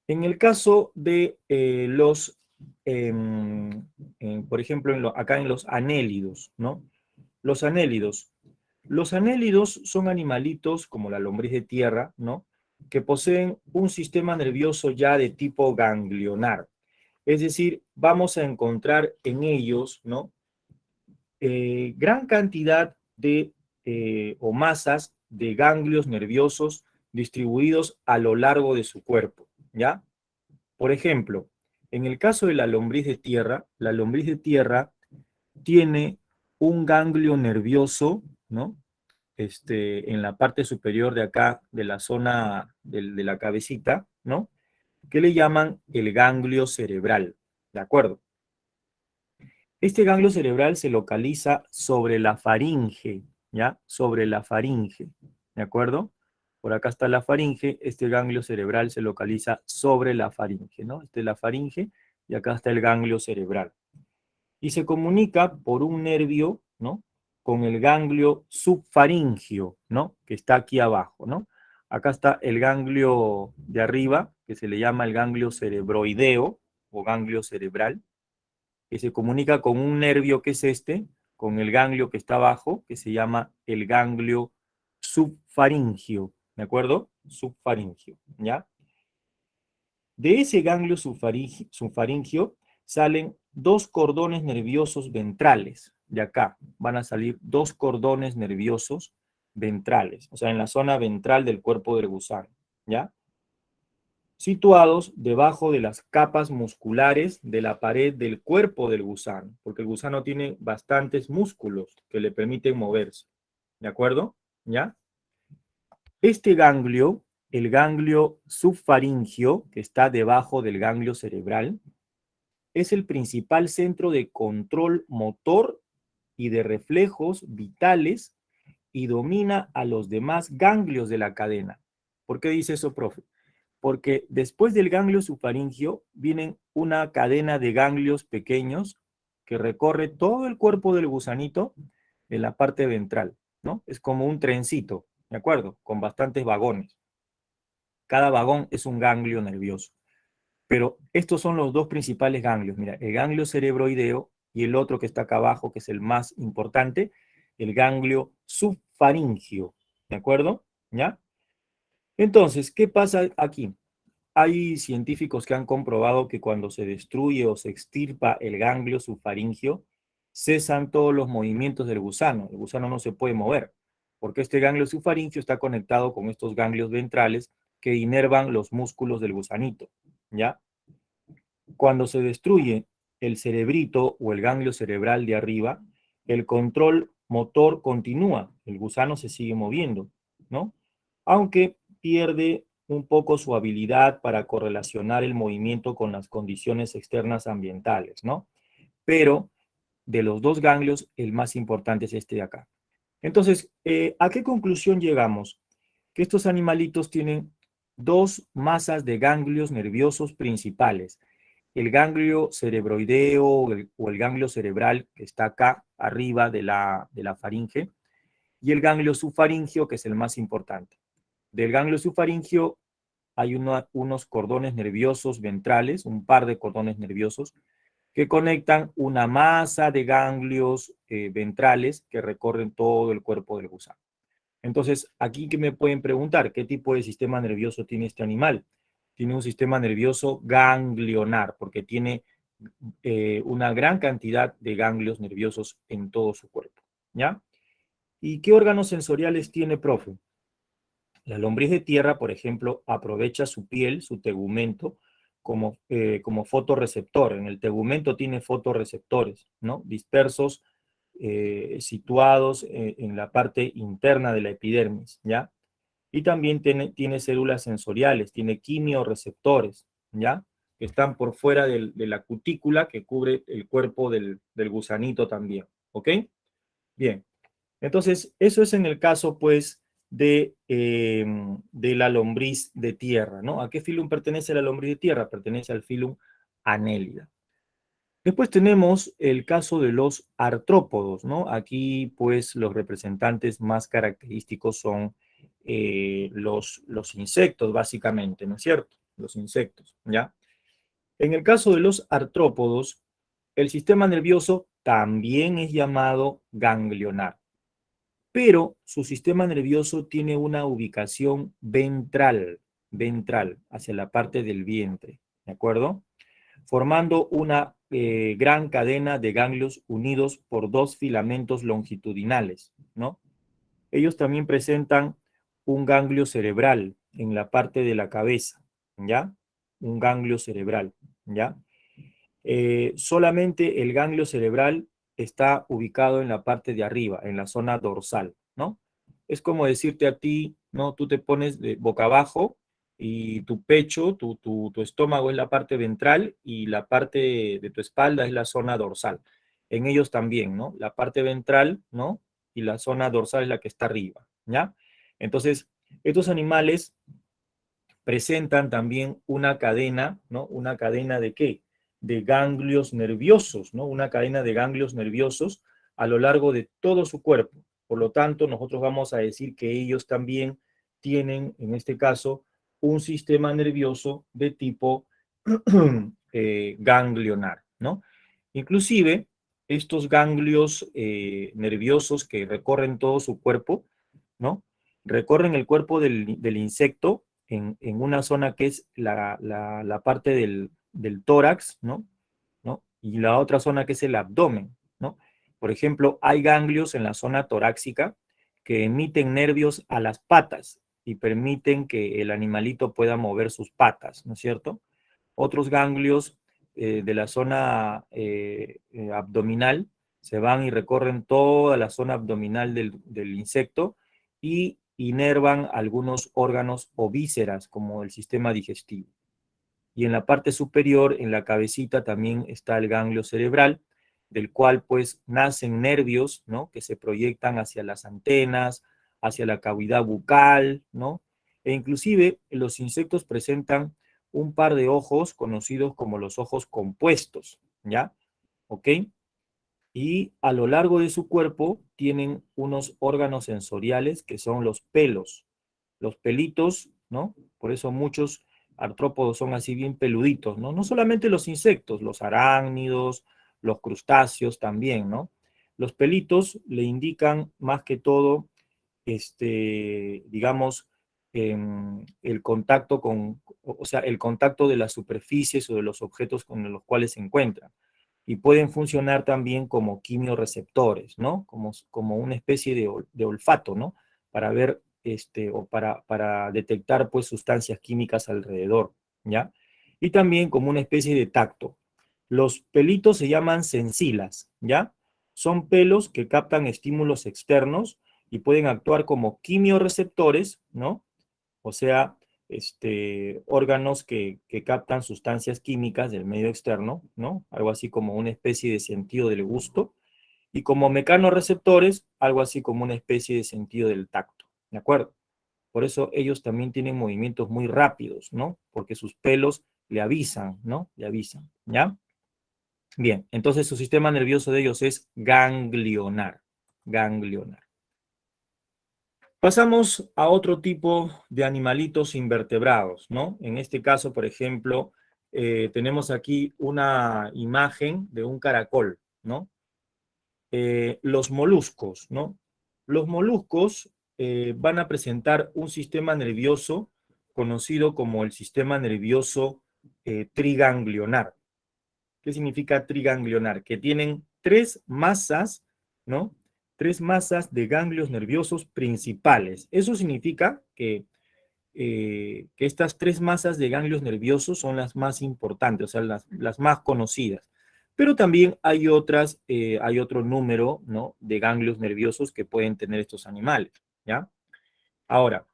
[SPEAKER 4] en el caso de por ejemplo, acá en los anélidos, ¿no? Los anélidos. Los anélidos son animalitos como la lombriz de tierra, ¿no? Que poseen un sistema nervioso ya de tipo ganglionar. Es decir, vamos a encontrar en ellos, ¿no? Gran cantidad de o masas de ganglios nerviosos distribuidos a lo largo de su cuerpo, ¿ya? Por ejemplo, en el caso de la lombriz de tierra, la lombriz de tierra tiene un ganglio nervioso, ¿no? En la parte superior de acá, de la zona de la cabecita, ¿no? Que le llaman el ganglio cerebral, ¿de acuerdo? Este ganglio cerebral se localiza sobre la faringe, ¿ya? Sobre la faringe, ¿de acuerdo? Por acá está la faringe, este ganglio cerebral se localiza sobre la faringe, ¿no? Esta es la faringe y acá está el ganglio cerebral. Y se comunica por un nervio, ¿no? Con el ganglio subfaringio, ¿no? Que está aquí abajo, ¿no? Acá está el ganglio de arriba, que se le llama el ganglio cerebroideo o ganglio cerebral, que se comunica con un nervio que es con el ganglio que está abajo, que se llama el ganglio subfaringio, ¿de acuerdo? Subfaringio, ¿ya? De ese ganglio subfaringio salen dos cordones nerviosos ventrales, de acá van a salir dos cordones nerviosos ventrales, o sea, en la zona ventral del cuerpo del gusano, ¿ya? Situados debajo de las capas musculares de la pared del cuerpo del gusano, porque el gusano tiene bastantes músculos que le permiten moverse, ¿de acuerdo? ¿Ya? Este ganglio, el ganglio subfaringio, que está debajo del ganglio cerebral, es el principal centro de control motor y de reflejos vitales y domina a los demás ganglios de la cadena. ¿Por qué dice eso, profe? Porque después del ganglio subfaringio vienen una cadena de ganglios pequeños que recorre todo el cuerpo del gusanito en la parte ventral, ¿no? Es como un trencito, ¿de acuerdo? Con bastantes vagones. Cada vagón es un ganglio nervioso. Pero estos son los dos principales ganglios. Mira, el ganglio cerebroideo y el otro que está acá abajo, que es el más importante, el ganglio subfaringio, ¿de acuerdo? ¿Ya? Entonces, ¿qué pasa aquí? Hay científicos que han comprobado que cuando se destruye o se extirpa el ganglio subfaringio, cesan todos los movimientos del gusano. El gusano no se puede mover, porque este ganglio subfaringio está conectado con estos ganglios ventrales que inervan los músculos del gusanito, ¿ya? Cuando se destruye el cerebrito o el ganglio cerebral de arriba, el control motor continúa, el gusano se sigue moviendo, ¿no? Aunque pierde un poco su habilidad para correlacionar el movimiento con las condiciones externas ambientales, ¿no? Pero de los dos ganglios, el más importante es este de acá. Entonces, ¿a qué conclusión llegamos? Que estos animalitos tienen dos masas de ganglios nerviosos principales. El ganglio cerebroideo o el ganglio cerebral que está acá arriba de la faringe y el ganglio subfaringio que es el más importante. Del ganglio subfaringio hay unos cordones nerviosos ventrales, un par de cordones nerviosos que conectan una masa de ganglios ventrales que recorren todo el cuerpo del gusano. Entonces, aquí que me pueden preguntar, ¿qué tipo de sistema nervioso tiene este animal? Tiene un sistema nervioso ganglionar, porque tiene una gran cantidad de ganglios nerviosos en todo su cuerpo, ¿ya? ¿Y qué órganos sensoriales tiene, profe? La lombriz de tierra, por ejemplo, aprovecha su piel, su tegumento, como fotorreceptor. En el tegumento tiene fotorreceptores, ¿no? Dispersos, situados en la parte interna de la epidermis, ¿ya? Y también tiene células sensoriales, tiene quimiorreceptores, ¿ya? Que están por fuera de la cutícula que cubre el cuerpo del gusanito también, ¿ok? Bien, entonces eso es en el caso, pues, de la lombriz de tierra, ¿no? ¿A qué filum pertenece la lombriz de tierra? Pertenece al filum Annelida. Después tenemos el caso de los artrópodos, ¿no? Aquí, pues, los representantes más característicos son los insectos, básicamente, ¿no es cierto? Los insectos, ¿ya? En el caso de los artrópodos, el sistema nervioso también es llamado ganglionar, pero su sistema nervioso tiene una ubicación ventral, hacia la parte del vientre, ¿de acuerdo? Formando una gran cadena de ganglios unidos por dos filamentos longitudinales, ¿no? Ellos también presentan un ganglio cerebral en la parte de la cabeza, ¿ya? Un ganglio cerebral, ¿ya? Solamente el ganglio cerebral está ubicado en la parte de arriba, en la zona dorsal, ¿no? Es como decirte a ti, ¿no? Tú te pones de boca abajo y tu pecho, tu estómago es la parte ventral y la parte de tu espalda es la zona dorsal. En ellos también, ¿no? La parte ventral, ¿no? Y la zona dorsal es la que está arriba, ¿ya? Entonces, estos animales presentan también una cadena, ¿no? ¿Una cadena de qué? De ganglios nerviosos, ¿no? Una cadena de ganglios nerviosos a lo largo de todo su cuerpo. Por lo tanto, nosotros vamos a decir que ellos también tienen, en este caso, un sistema nervioso de tipo ganglionar, ¿no? Inclusive, estos ganglios nerviosos que recorren todo su cuerpo, ¿no? Recorren el cuerpo del insecto en una zona que es la parte del tórax, ¿no? ¿no? Y la otra zona que es el abdomen, ¿no? Por ejemplo, hay ganglios en la zona torácica que emiten nervios a las patas y permiten que el animalito pueda mover sus patas, ¿no es cierto? Otros ganglios de la zona abdominal se van y recorren toda la zona abdominal del insecto y inervan algunos órganos o vísceras como el sistema digestivo. Y en la parte superior, en la cabecita, también está el ganglio cerebral, del cual pues nacen nervios, ¿no? Que se proyectan hacia las antenas, hacia la cavidad bucal, ¿no? E inclusive los insectos presentan un par de ojos conocidos como los ojos compuestos, ¿ya? ¿Ok? Y a lo largo de su cuerpo tienen unos órganos sensoriales que son los pelos, los pelitos, ¿no? Por eso muchos artrópodos son así bien peluditos, ¿no? No solamente los insectos, los arácnidos, los crustáceos también, ¿no? Los pelitos le indican más que todo, digamos, el contacto o sea, el contacto de las superficies o de los objetos con los cuales se encuentran. Y pueden funcionar también como quimiorreceptores, ¿no? Como una especie de olfato, ¿no? Para ver, o para detectar, pues, sustancias químicas alrededor, ¿ya? Y también como una especie de tacto. Los pelitos se llaman sensilas, ¿ya? Son pelos que captan estímulos externos y pueden actuar como quimiorreceptores, ¿no? O sea, órganos que captan sustancias químicas del medio externo, ¿no? Algo así como una especie de sentido del gusto, y como mecanorreceptores, algo así como una especie de sentido del tacto, ¿de acuerdo? Por eso ellos también tienen movimientos muy rápidos, ¿no? Porque sus pelos le avisan, ¿no? Le avisan, ¿ya? Bien, entonces su sistema nervioso de ellos es ganglionar, ganglionar. Pasamos a otro tipo de animalitos invertebrados, ¿no? En este caso, por ejemplo, tenemos aquí una imagen de un caracol, ¿no? Los moluscos, ¿no? Los moluscos van a presentar un sistema nervioso conocido como el sistema nervioso triganglionar. ¿Qué significa triganglionar? Que tienen tres masas, ¿no? Tres masas de ganglios nerviosos principales. Eso significa que estas tres masas de ganglios nerviosos son las más importantes, o sea, las más conocidas. Pero también hay hay otro número, ¿no? De ganglios nerviosos que pueden tener estos animales, ¿ya? Ahora,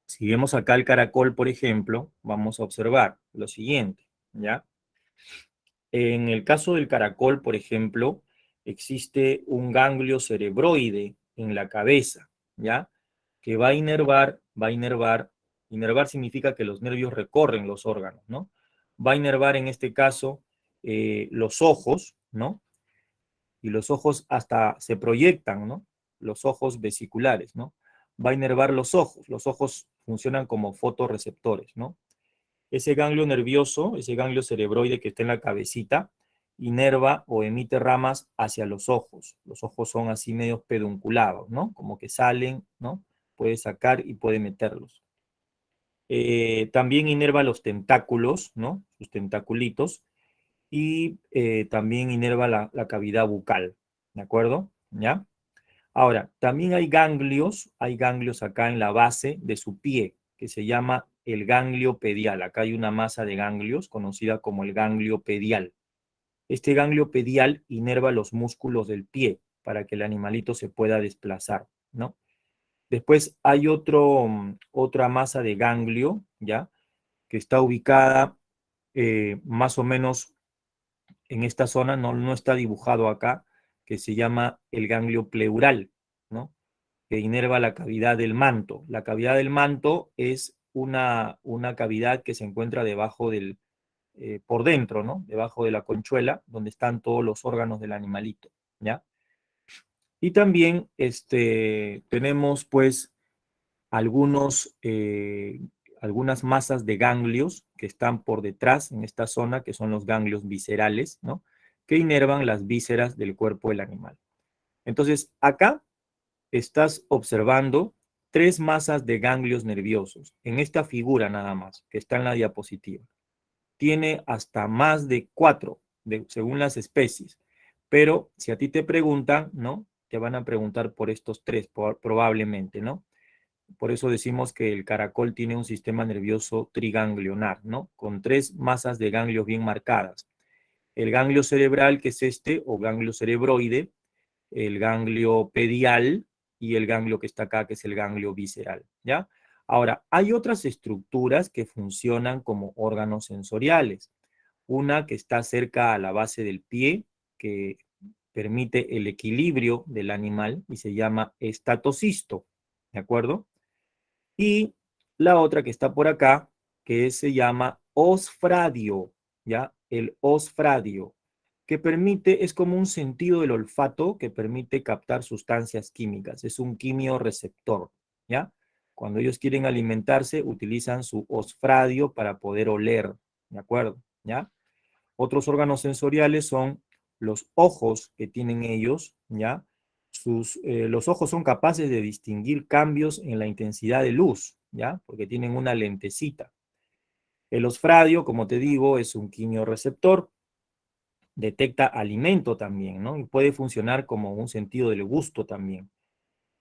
[SPEAKER 4] si vemos acá el caracol, por ejemplo, vamos a observar lo siguiente, ¿ya? En el caso del caracol, por ejemplo, existe un ganglio cerebroide en la cabeza, ¿ya? Que inervar significa que los nervios recorren los órganos, ¿no? Va a inervar en este caso los ojos, ¿no? Y los ojos hasta se proyectan, ¿no? Los ojos vesiculares, ¿no? Va a inervar los ojos funcionan como fotorreceptores, ¿no? Ese ganglio nervioso, ese ganglio cerebroide que está en la cabecita, inerva o emite ramas hacia los ojos. Los ojos son así medio pedunculados, ¿no? Como que salen, ¿no? Puede sacar y puede meterlos. También inerva los tentáculos, ¿no? Sus tentaculitos. Y también inerva la cavidad bucal, ¿de acuerdo? ¿Ya? Ahora, también hay ganglios acá en la base de su pie, que se llama el ganglio pedial. Acá hay una masa de ganglios conocida como el ganglio pedial. Este ganglio pedial inerva los músculos del pie para que el animalito se pueda desplazar, ¿no? Después hay otra masa de ganglio, ¿ya? Que está ubicada más o menos en esta zona, no está dibujado acá, que se llama el ganglio pleural, ¿no? Que inerva la cavidad del manto. La cavidad del manto es una cavidad que se encuentra debajo por dentro, ¿no? Debajo de la conchuela, donde están todos los órganos del animalito, ¿ya? Y también tenemos, pues, algunas masas de ganglios que están por detrás en esta zona, que son los ganglios viscerales, ¿no? Que inervan las vísceras del cuerpo del animal. Entonces, acá estás observando tres masas de ganglios nerviosos, en esta figura nada más, que está en la diapositiva. Tiene hasta más de 4, según las especies. Pero si a ti te preguntan, ¿no? Te van a preguntar por estos tres, probablemente, ¿no? Por eso decimos que el caracol tiene un sistema nervioso triganglionar, ¿no? Con tres masas de ganglios bien marcadas. El ganglio cerebral, que es o ganglio cerebroide, el ganglio pedial y el ganglio que está acá, que es el ganglio visceral, ¿ya? Ahora, hay otras estructuras que funcionan como órganos sensoriales. Una que está cerca a la base del pie, que permite el equilibrio del animal y se llama estatocisto, ¿de acuerdo? Y la otra que está por acá, que se llama osfradio, ¿ya? El osfradio, que permite, es como un sentido del olfato que permite captar sustancias químicas. Es un quimioreceptor, ¿ya? Cuando ellos quieren alimentarse, utilizan su osfradio para poder oler, ¿de acuerdo? ¿Ya? Otros órganos sensoriales son los ojos que tienen ellos, ¿ya? Los ojos son capaces de distinguir cambios en la intensidad de luz, ¿ya? Porque tienen una lentecita. El osfradio, como te digo, es un quimioreceptor, detecta alimento también, ¿no? Y puede funcionar como un sentido del gusto también.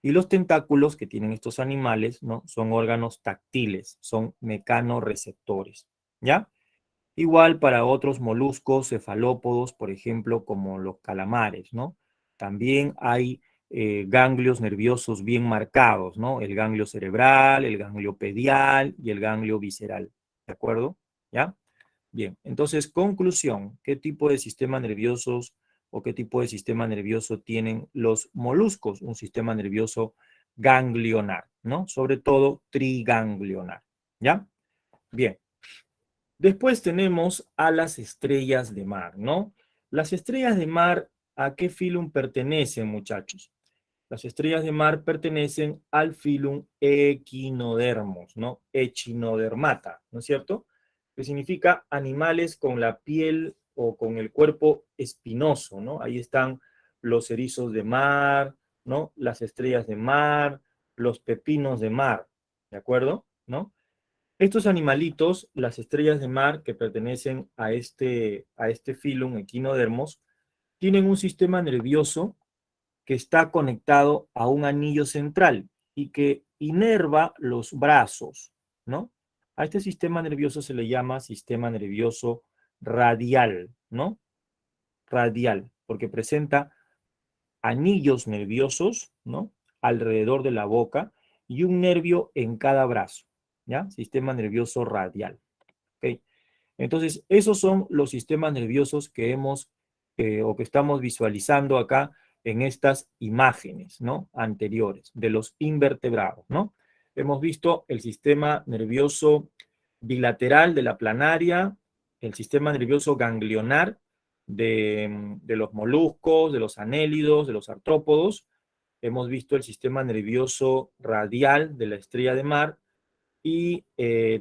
[SPEAKER 4] Y los tentáculos que tienen estos animales, ¿no? Son órganos táctiles, son mecanorreceptores, ¿ya? Igual para otros moluscos cefalópodos, por ejemplo, como los calamares, ¿no? También hay ganglios nerviosos bien marcados, ¿no? El ganglio cerebral, el ganglio pedial y el ganglio visceral, ¿de acuerdo? ¿Ya? Bien, entonces, conclusión, ¿qué tipo de sistemas nerviosos o qué tipo de sistema nervioso tienen los moluscos? Un sistema nervioso ganglionar, ¿no? Sobre todo triganglionar, ¿ya? Bien. Después tenemos a las estrellas de mar, ¿no? Las estrellas de mar, ¿a qué filum pertenecen, muchachos? Las estrellas de mar pertenecen al filum Echinodermos, ¿no? Echinodermata, ¿no es cierto? Que significa animales con la piel o con el cuerpo espinoso, ¿no? Ahí están los erizos de mar, ¿no? Las estrellas de mar, los pepinos de mar, ¿de acuerdo? ¿No? Estos animalitos, las estrellas de mar que pertenecen a este filum Echinodermos, tienen un sistema nervioso que está conectado a un anillo central y que inerva los brazos, ¿no? A este sistema nervioso se le llama sistema nervioso radial, ¿no? Radial, porque presenta anillos nerviosos, ¿no? Alrededor de la boca y un nervio en cada brazo, ¿ya? Sistema nervioso radial, ¿ok? Entonces, esos son los sistemas nerviosos que hemos o que estamos visualizando acá en estas imágenes, ¿no? Anteriores, de los invertebrados, ¿no? Hemos visto el sistema nervioso bilateral de la planaria, el sistema nervioso ganglionar de los moluscos, de los anélidos, de los artrópodos. Hemos visto el sistema nervioso radial de la estrella de mar y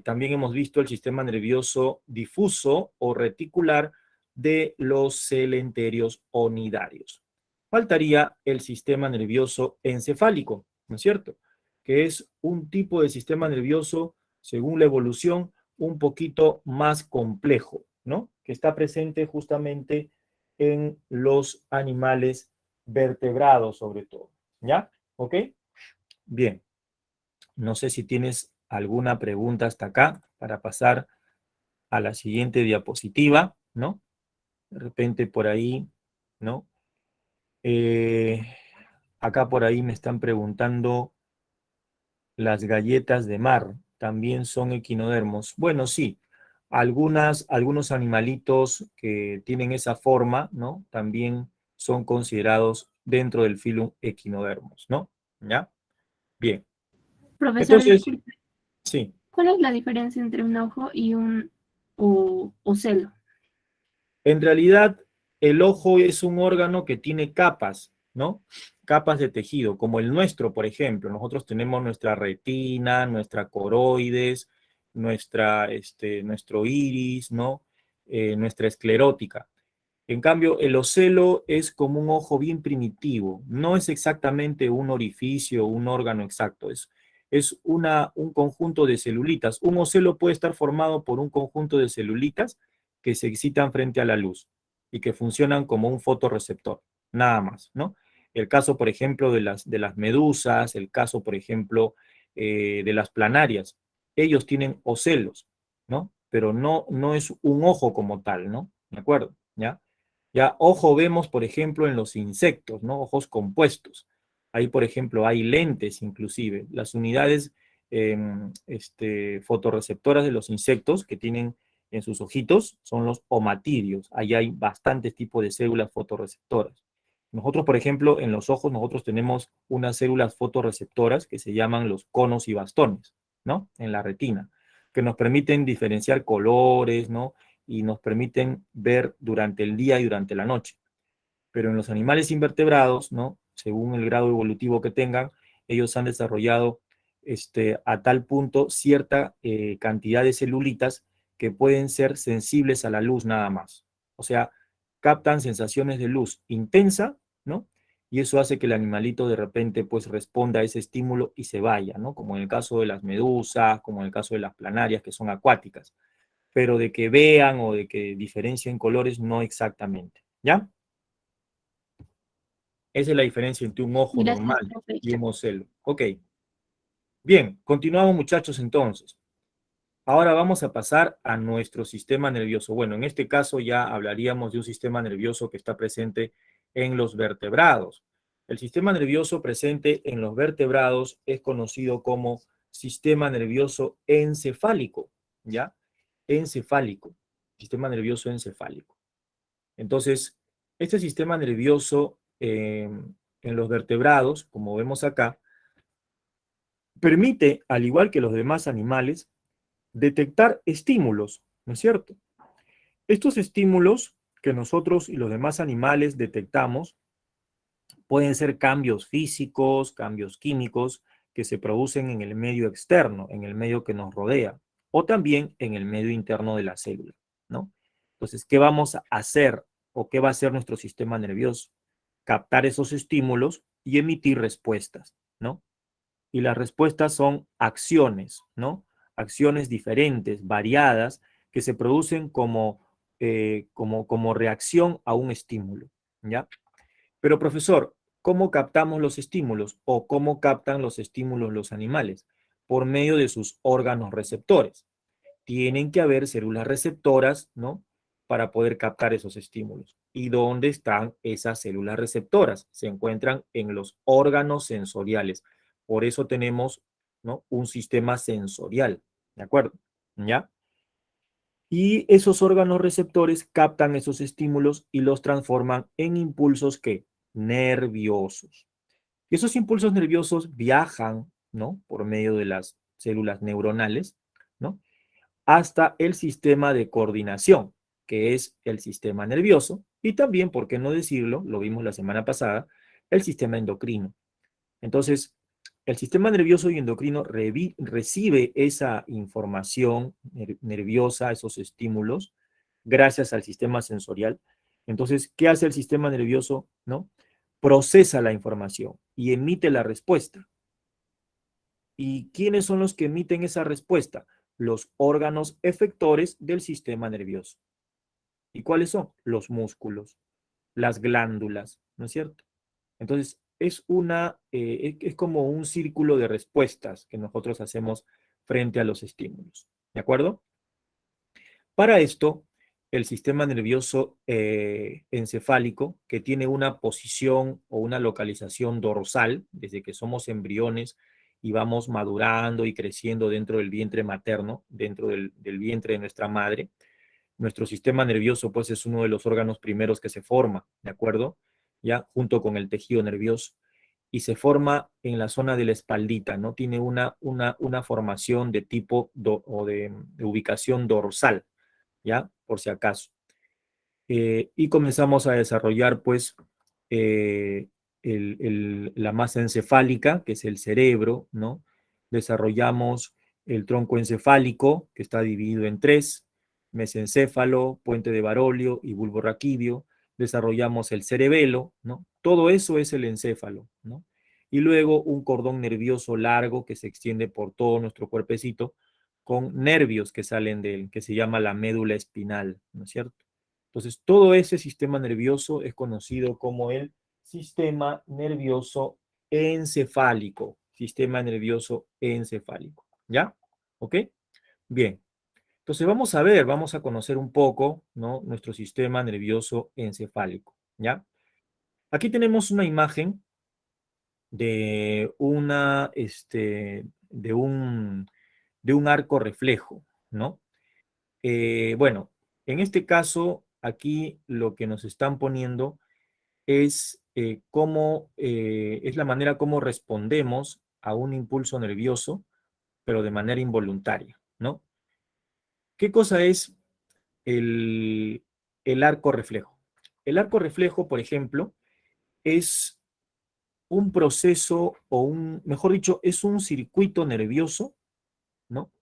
[SPEAKER 4] también hemos visto el sistema nervioso difuso o reticular de los celenterios onidarios. Faltaría el sistema nervioso encefálico, ¿no es cierto? Que es un tipo de sistema nervioso, según la evolución, un poquito más complejo, ¿no? Que está presente justamente en los animales vertebrados, sobre todo. ¿Ya? ¿Ok? Bien. No sé si tienes alguna pregunta hasta acá para pasar a la siguiente diapositiva, ¿no? De repente por ahí, ¿no? Eh, Acá por ahí me están preguntando, las galletas de mar también son equinodermos. Bueno, sí, algunos animalitos que tienen esa forma, ¿no? También son considerados dentro del filum equinodermos, ¿no? ¿Ya? Bien.
[SPEAKER 6] Profesor,
[SPEAKER 4] Entonces,
[SPEAKER 6] disculpe,
[SPEAKER 4] sí.
[SPEAKER 6] ¿cuál es la diferencia entre un ojo y un ocelo?
[SPEAKER 4] En realidad, el ojo es un órgano que tiene capas, ¿no? Capas de tejido, como el nuestro, por ejemplo. Nosotros tenemos nuestra retina, nuestra coroides, nuestro iris, ¿no? Nuestra esclerótica. En cambio, el ocelo es como un ojo bien primitivo. No es exactamente un orificio, un órgano exacto. Es un conjunto de celulitas. Un ocelo puede estar formado por un conjunto de celulitas que se excitan frente a la luz y que funcionan como un fotorreceptor, nada más, ¿no? El caso, por ejemplo, de las medusas, el caso, por ejemplo, de las planarias, ellos tienen ocelos, ¿no? Pero no es un ojo como tal, ¿no? ¿De acuerdo? ¿Ya? Ya, ojo vemos, por ejemplo, en los insectos, ¿no? Ojos compuestos. Ahí, por ejemplo, hay lentes inclusive. Las unidades fotorreceptoras de los insectos que tienen en sus ojitos son los omatirios. Ahí hay bastantes tipos de células fotorreceptoras. Nosotros, por ejemplo, en los ojos nosotros tenemos unas células fotorreceptoras que se llaman los conos y bastones, ¿no? En la retina, que nos permiten diferenciar colores, ¿no? Y nos permiten ver durante el día y durante la noche. Pero en los animales invertebrados, ¿no? Según el grado evolutivo que tengan, ellos han desarrollado a tal punto cierta cantidad de celulitas que pueden ser sensibles a la luz nada más. O sea, captan sensaciones de luz intensa, ¿no? Y eso hace que el animalito de repente pues responda a ese estímulo y se vaya, ¿no? Como en el caso de las medusas, como en el caso de las planarias que son acuáticas. Pero de que vean o de que diferencien colores, no exactamente, ¿ya? Esa es la diferencia entre un ojo
[SPEAKER 6] Gracias,
[SPEAKER 4] normal
[SPEAKER 6] profe.
[SPEAKER 4] y un ocelo. Ok. Bien, continuamos muchachos entonces. Ahora vamos a pasar a nuestro sistema nervioso. Bueno, en este caso ya hablaríamos de un sistema nervioso que está presente en los vertebrados. El sistema nervioso presente en los vertebrados es conocido como sistema nervioso encefálico, ¿ya? Encefálico, sistema nervioso encefálico. Entonces, este sistema nervioso en los vertebrados, como vemos acá, permite, al igual que los demás animales, detectar estímulos, ¿no es cierto? Estos estímulos que nosotros y los demás animales detectamos pueden ser cambios físicos, cambios químicos que se producen en el medio externo, en el medio que nos rodea, o también en el medio interno de la célula, ¿no? Entonces, ¿qué vamos a hacer o qué va a hacer nuestro sistema nervioso? Captar esos estímulos y emitir respuestas, ¿no? Y las respuestas son acciones, ¿no? Acciones diferentes, variadas, que se producen como reacción a un estímulo, ¿ya? Pero profesor, ¿cómo captamos los estímulos o cómo captan los estímulos los animales? Por medio de sus órganos receptores. Tienen que haber células receptoras, ¿no? Para poder captar esos estímulos. ¿Y dónde están esas células receptoras? Se encuentran en los órganos sensoriales. Por eso tenemos, ¿no? Un sistema sensorial, ¿de acuerdo? ¿Ya? Y esos órganos receptores captan esos estímulos y los transforman en impulsos que nerviosos. Y esos impulsos nerviosos viajan, ¿no? Por medio de las células neuronales, ¿no? Hasta el sistema de coordinación, que es el sistema nervioso, y también, por qué no decirlo, lo vimos la semana pasada, el sistema endocrino. Entonces, el sistema nervioso y endocrino recibe esa información nerviosa, esos estímulos, gracias al sistema sensorial. Entonces, ¿qué hace el sistema nervioso? ¿No? Procesa la información y emite la respuesta. ¿Y quiénes son los que emiten esa respuesta? Los órganos efectores del sistema nervioso. ¿Y cuáles son? Los músculos, las glándulas, ¿no es cierto? Entonces, es como un círculo de respuestas que nosotros hacemos frente a los estímulos, ¿de acuerdo? Para esto, el sistema nervioso encefálico, que tiene una posición o una localización dorsal, desde que somos embriones y vamos madurando y creciendo dentro del vientre materno, dentro del vientre de nuestra madre, nuestro sistema nervioso, pues, es uno de los órganos primeros que se forma, ¿de acuerdo? Ya, junto con el tejido nervioso. Y se forma en la zona de la espaldita, ¿no? Tiene una formación de tipo o de ubicación dorsal, ¿ya? Por si acaso. Y comenzamos a desarrollar, pues, eh, la masa encefálica, que es el cerebro, ¿no? Desarrollamos el tronco encefálico, que está dividido en tres: mesencéfalo, puente de Barolio y bulbo raquídeo. Desarrollamos el cerebelo, ¿no? Todo eso es el encéfalo, ¿no? Y luego un cordón nervioso largo que se extiende por todo nuestro cuerpecito, con nervios que salen de él, que se llama la médula espinal, ¿no es cierto? Entonces, todo ese sistema nervioso es conocido como el sistema nervioso encefálico. Sistema nervioso encefálico. ¿Ya? ¿Ok? Bien. Entonces, vamos a conocer un poco, ¿no? Nuestro sistema nervioso encefálico. ¿Ya? Aquí tenemos una imagen de de un arco reflejo, ¿no? Bueno, en este caso, aquí lo que nos están poniendo es es la manera como respondemos a un impulso nervioso pero de manera involuntaria, ¿no? ¿Qué cosa es el arco reflejo? El arco reflejo, por ejemplo, es un proceso mejor dicho, es un circuito nervioso, ¿no?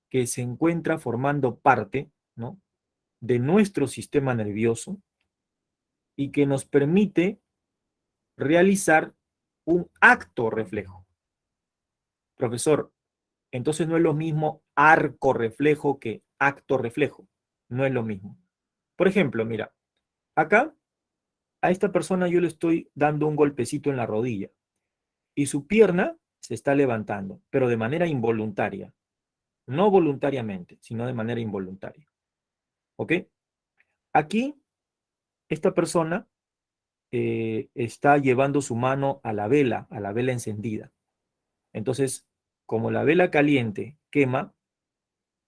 [SPEAKER 4] Que se encuentra formando parte, ¿no? De nuestro sistema nervioso y que nos permite realizar un acto reflejo. Profesor, entonces no es lo mismo arco reflejo que acto reflejo. No es lo mismo. Por ejemplo, mira, acá a esta persona yo le estoy dando un golpecito en la rodilla y su pierna se está levantando, pero de manera involuntaria. No voluntariamente, sino de manera involuntaria. ¿Ok? Aquí, esta persona está llevando su mano a la vela encendida. Entonces, como la vela caliente quema,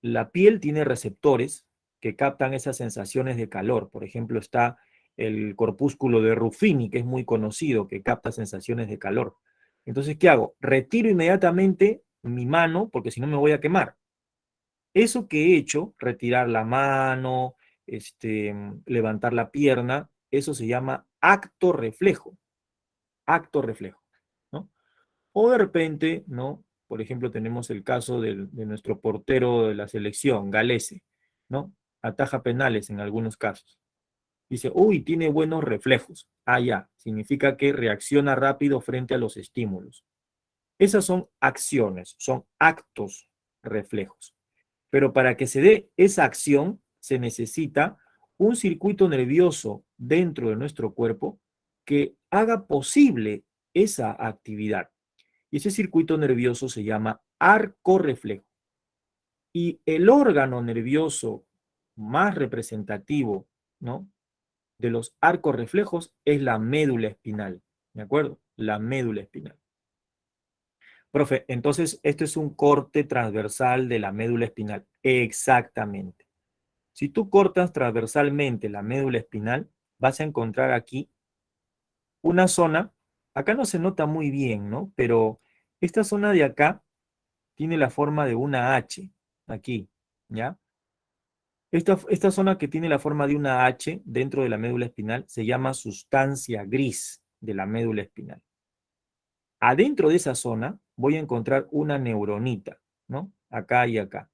[SPEAKER 4] la piel tiene receptores que captan esas sensaciones de calor. Por ejemplo, está el corpúsculo de Ruffini, que es muy conocido, que capta sensaciones de calor. Entonces, ¿qué hago? Retiro inmediatamente mi mano, porque si no me voy a quemar. Eso que he hecho, retirar la mano, levantar la pierna, eso se llama acto reflejo, ¿no? O de repente, ¿no? Por ejemplo, tenemos el caso de nuestro portero de la selección, Galese, ¿no? Ataja penales en algunos casos. Dice, uy, tiene buenos reflejos. Ah, ya, significa que reacciona rápido frente a los estímulos. Esas son acciones, son actos reflejos. Pero para que se dé esa acción, se necesita un circuito nervioso dentro de nuestro cuerpo que haga posible esa actividad. Y ese circuito nervioso se llama arco reflejo. Y el órgano nervioso más representativo, ¿no? De los arcos reflejos es la médula espinal. ¿De acuerdo? La médula espinal. Profe, entonces esto es un corte transversal de la médula espinal. Exactamente. Si tú cortas transversalmente la médula espinal, vas a encontrar aquí una zona, acá no se nota muy bien, ¿no? Pero esta zona de acá tiene la forma de una H, aquí, ¿ya? Esta zona que tiene la forma de una H dentro de la médula espinal se llama sustancia gris de la médula espinal. Adentro de esa zona voy a encontrar una neuronita, ¿no? Acá y acá.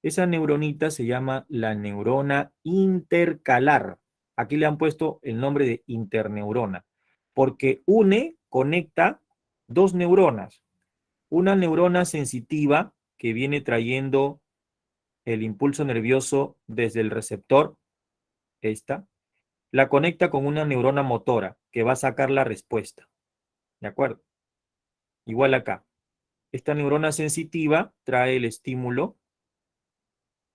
[SPEAKER 4] Esa neuronita se llama la neurona intercalar. Aquí le han puesto el nombre de interneurona, porque conecta dos neuronas. Una neurona sensitiva que viene trayendo el impulso nervioso desde el receptor, esta, la conecta con una neurona motora que va a sacar la respuesta. ¿De acuerdo? Igual acá. Esta neurona sensitiva trae el estímulo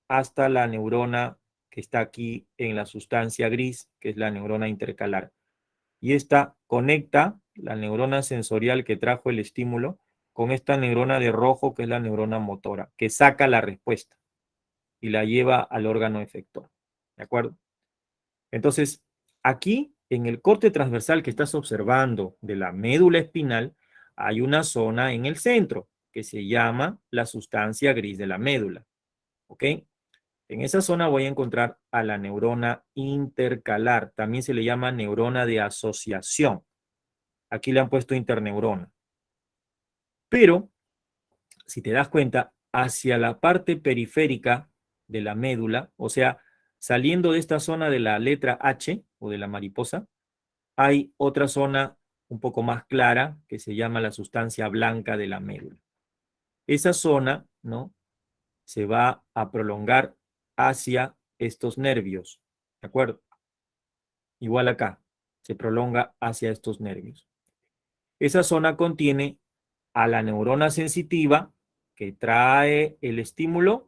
[SPEAKER 4] hasta la neurona que está aquí en la sustancia gris, que es la neurona intercalar. Y esta conecta la neurona sensorial que trajo el estímulo con esta neurona de rojo, que es la neurona motora, que saca la respuesta y la lleva al órgano efector. ¿De acuerdo? Entonces, aquí, en el corte transversal que estás observando de la médula espinal, hay una zona en el centro que se llama la sustancia gris de la médula. ¿Ok? En esa zona voy a encontrar a la neurona intercalar. También se le llama neurona de asociación. Aquí le han puesto interneurona. Pero, si te das cuenta, hacia la parte periférica de la médula, o sea, saliendo de esta zona de la letra H o de la mariposa, hay otra zona un poco más clara que se llama la sustancia blanca de la médula. Esa zona, ¿no? Se va a prolongar hacia estos nervios, ¿de acuerdo? Igual acá, se prolonga hacia estos nervios. Esa zona contiene a la neurona sensitiva que trae el estímulo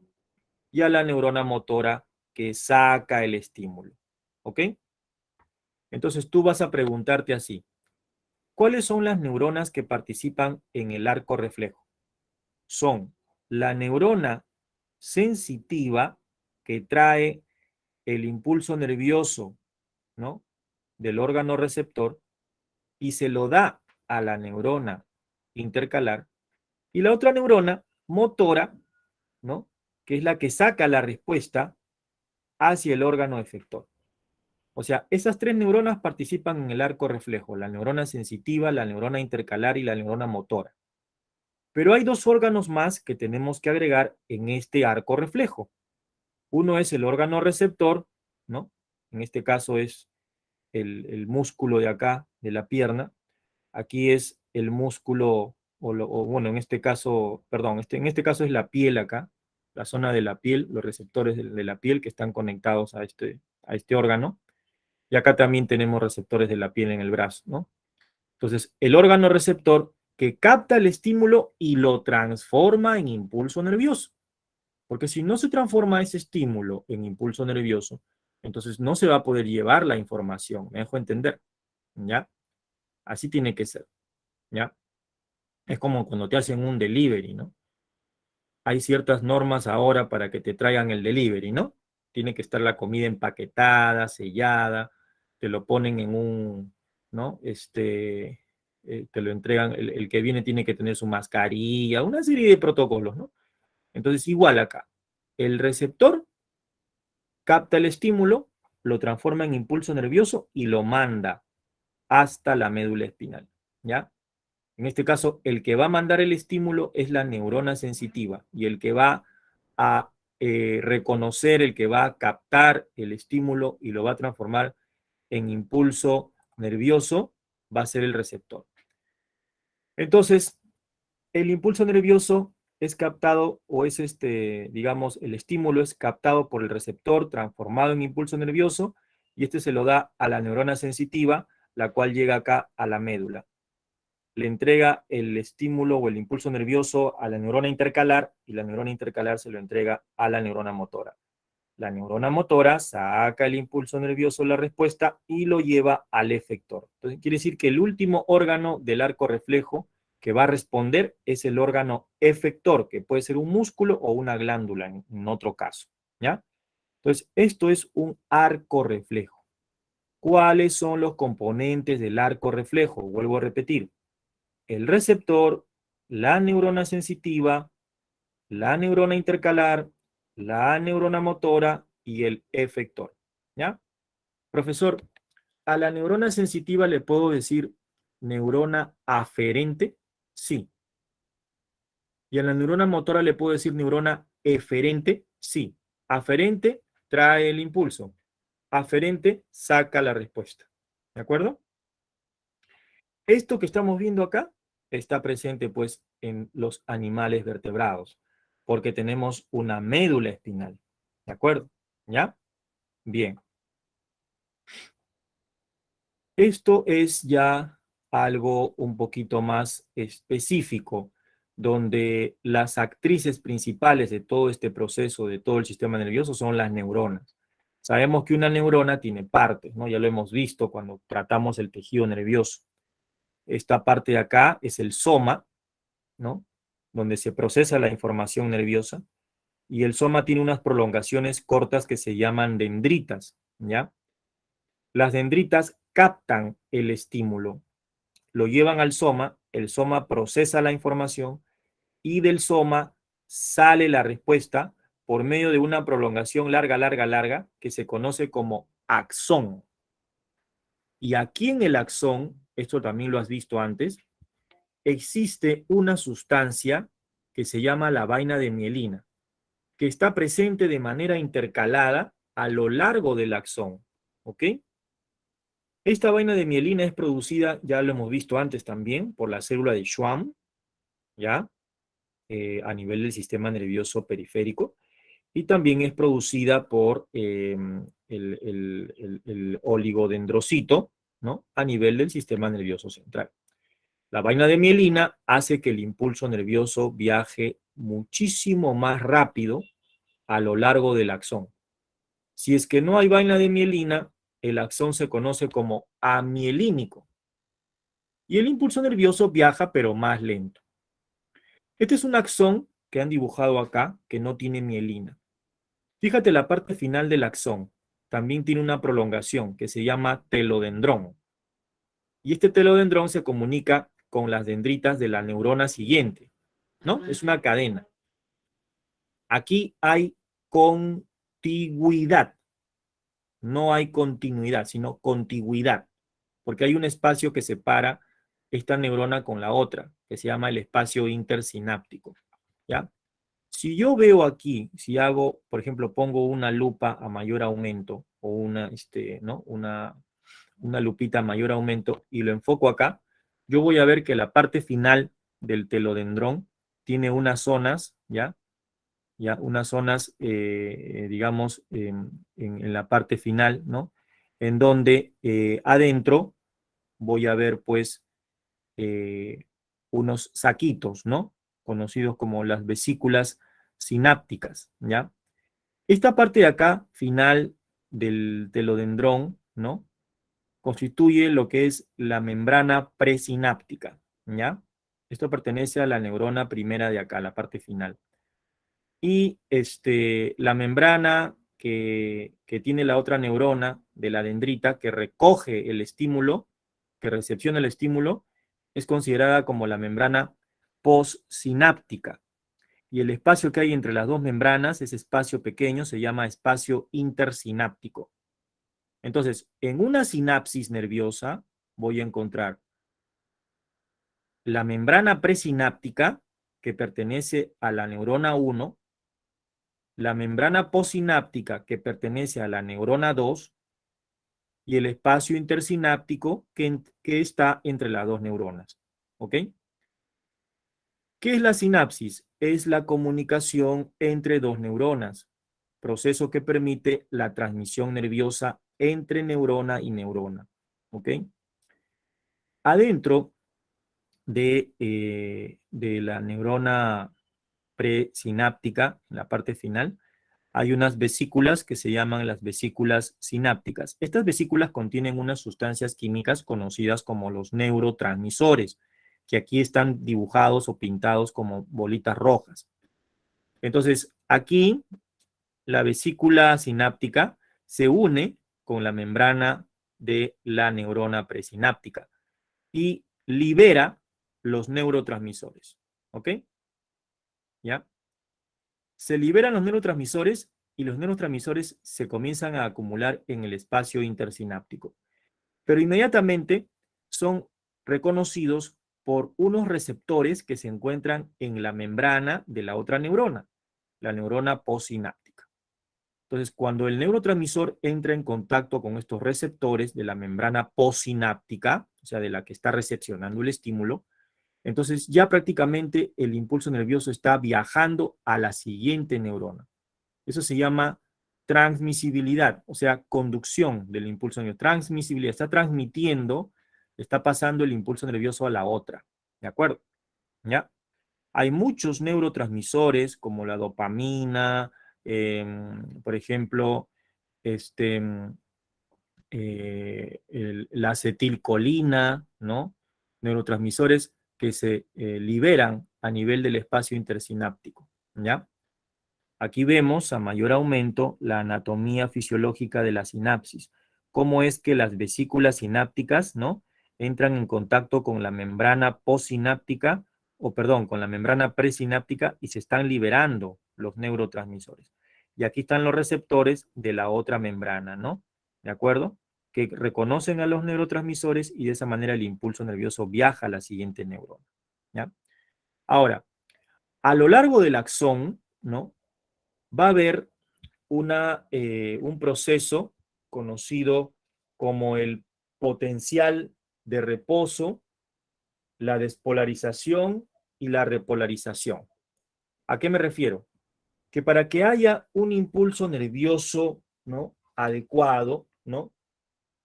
[SPEAKER 4] y a la neurona motora que saca el estímulo, ¿ok? Entonces tú vas a preguntarte así, ¿cuáles son las neuronas que participan en el arco reflejo? Son la neurona sensitiva que trae el impulso nervioso, ¿no? Del órgano receptor y se lo da a la neurona intercalar. Y la otra neurona motora, ¿no? Que es la que saca la respuesta hacia el órgano efector. O sea, esas tres neuronas participan en el arco reflejo, la neurona sensitiva, la neurona intercalar y la neurona motora. Pero hay dos órganos más que tenemos que agregar en este arco reflejo. Uno es el órgano receptor, ¿no? En este caso es el músculo de acá, de la pierna. Aquí es el músculo, bueno, en este caso, perdón, en este caso es la piel acá, la zona de la piel, los receptores de la piel que están conectados a este órgano. Y acá también tenemos receptores de la piel en el brazo, ¿no? Entonces, el órgano receptor que capta el estímulo y lo transforma en impulso nervioso. Porque si no se transforma ese estímulo en impulso nervioso, entonces no se va a poder llevar la información. ¿Me dejo entender? ¿Ya? Así tiene que ser. ¿Ya? Es como cuando te hacen un delivery, ¿no? Hay ciertas normas ahora para que te traigan el delivery, ¿no? Tiene que estar la comida empaquetada, sellada, te lo ponen en un, ¿no? Te lo entregan, el que viene tiene que tener su mascarilla, una serie de protocolos, ¿no? Entonces, igual acá, el receptor capta el estímulo, lo transforma en impulso nervioso y lo manda hasta la médula espinal, ¿ya? En este caso, el que va a mandar el estímulo es la neurona sensitiva y el que va a reconocer, el que va a captar el estímulo y lo va a transformar en impulso nervioso va a ser el receptor. Entonces, el impulso nervioso es captado o es digamos, el estímulo es captado por el receptor transformado en impulso nervioso y este se lo da a la neurona sensitiva, la cual llega acá a la médula. Le entrega el estímulo o el impulso nervioso a la neurona intercalar y la neurona intercalar se lo entrega a la neurona motora. La neurona motora saca el impulso nervioso, la respuesta, y lo lleva al efector. Entonces, quiere decir que el último órgano del arco reflejo que va a responder es el órgano efector, que puede ser un músculo o una glándula en otro caso, ¿ya? Entonces, esto es un arco reflejo. ¿Cuáles son los componentes del arco reflejo? Vuelvo a repetir. El receptor, la neurona sensitiva, la neurona intercalar, la neurona motora y el efector, ¿ya? Profesor, ¿a la neurona sensitiva le puedo decir neurona aferente? Sí. ¿Y a la neurona motora le puedo decir neurona eferente? Sí. Aferente trae el impulso. Aferente saca la respuesta. ¿De acuerdo? Esto que estamos viendo acá está presente pues en los animales vertebrados, porque tenemos una médula espinal. ¿De acuerdo? ¿Ya? Bien. Esto es ya algo un poquito más específico, donde las actrices principales de todo este proceso, de todo el sistema nervioso, son las neuronas. Sabemos que una neurona tiene partes, ¿no? Ya lo hemos visto cuando tratamos el tejido nervioso. Esta parte de acá es el soma, ¿no? Donde se procesa la información nerviosa. Y el soma tiene unas prolongaciones cortas que se llaman dendritas, ¿ya? Las dendritas captan el estímulo, lo llevan al soma, el soma procesa la información y del soma sale la respuesta por medio de una prolongación larga, larga, larga, que se conoce como axón. Y aquí en el axón, esto también lo has visto antes, existe una sustancia que se llama la vaina de mielina, que está presente de manera intercalada a lo largo del axón, ¿ok? Esta vaina de mielina es producida, ya lo hemos visto antes también, por la célula de Schwann, ¿ya? A nivel del sistema nervioso periférico, y también es producida por el oligodendrocito, ¿no? A nivel del sistema nervioso central. La vaina de mielina hace que el impulso nervioso viaje muchísimo más rápido a lo largo del axón. Si es que no hay vaina de mielina, el axón se conoce como amielínico. Y el impulso nervioso viaja, pero más lento. Este es un axón que han dibujado acá, que no tiene mielina. Fíjate la parte final del axón. También tiene una prolongación que se llama telodendrón. Y este telodendrón se comunica con las dendritas de la neurona siguiente, ¿no? Es una cadena. Aquí hay contigüidad. No hay continuidad, sino contigüidad. Porque hay un espacio que separa esta neurona con la otra, que se llama el espacio intersináptico. ¿Ya? Si yo veo aquí, si hago, por ejemplo, pongo una lupa a mayor aumento, o ¿no? una lupita a mayor aumento, y lo enfoco acá, yo voy a ver que la parte final del telodendrón tiene unas zonas, ¿ya? Unas zonas, digamos, en la parte final, ¿no? En donde adentro voy a ver, pues, unos saquitos, ¿no? Conocidos como las vesículas sinápticas, ¿ya? Esta parte de acá, final del telodendrón, ¿no? Constituye lo que es la membrana presináptica, ¿ya? Esto pertenece a la neurona primera de acá, la parte final. Y la membrana que tiene la otra neurona de la dendrita, que recoge el estímulo, que recepciona el estímulo, es considerada como la membrana postsináptica. Y el espacio que hay entre las dos membranas, ese espacio pequeño, se llama espacio intersináptico. Entonces, en una sinapsis nerviosa voy a encontrar la membrana presináptica, que pertenece a la neurona 1, la membrana postsináptica, que pertenece a la neurona 2, y el espacio intersináptico que está entre las dos neuronas. ¿Ok? ¿Qué es la sinapsis? Es la comunicación entre dos neuronas, proceso que permite la transmisión nerviosa entre neurona y neurona. ¿Ok? Adentro de la neurona presináptica, en la parte final, hay unas vesículas que se llaman las vesículas sinápticas. Estas vesículas contienen unas sustancias químicas conocidas como los neurotransmisores, que aquí están dibujados o pintados como bolitas rojas. Entonces, aquí la vesícula sináptica se une con la membrana de la neurona presináptica y libera los neurotransmisores. ¿Ok? ¿Ya? Se liberan los neurotransmisores y los neurotransmisores se comienzan a acumular en el espacio intersináptico. Pero inmediatamente son reconocidos por unos receptores que se encuentran en la membrana de la otra neurona, la neurona postsináptica. Entonces, cuando el neurotransmisor entra en contacto con estos receptores de la membrana postsináptica, o sea, de la que está recepcionando el estímulo, entonces ya prácticamente el impulso nervioso está viajando a la siguiente neurona. Eso se llama transmisibilidad, o sea, conducción del impulso nervioso. Transmisibilidad, está transmitiendo, está pasando el impulso nervioso a la otra. ¿De acuerdo? ¿Ya? Hay muchos neurotransmisores como la dopamina, por ejemplo, la acetilcolina, ¿no? Neurotransmisores que se liberan a nivel del espacio intersináptico, ¿ya? Aquí vemos a mayor aumento la anatomía fisiológica de la sinapsis, cómo es que las vesículas sinápticas, ¿no? Entran en contacto con la membrana postsináptica, o perdón, con la membrana presináptica y se están liberando los neurotransmisores. Y aquí están los receptores de la otra membrana, ¿no? ¿De acuerdo? Que reconocen a los neurotransmisores y de esa manera el impulso nervioso viaja a la siguiente neurona, ¿ya? Ahora, a lo largo del axón, ¿no? Va a haber un proceso conocido como el potencial de reposo, la despolarización y la repolarización. ¿A qué me refiero? Que para que haya un impulso nervioso, ¿no? adecuado, ¿no?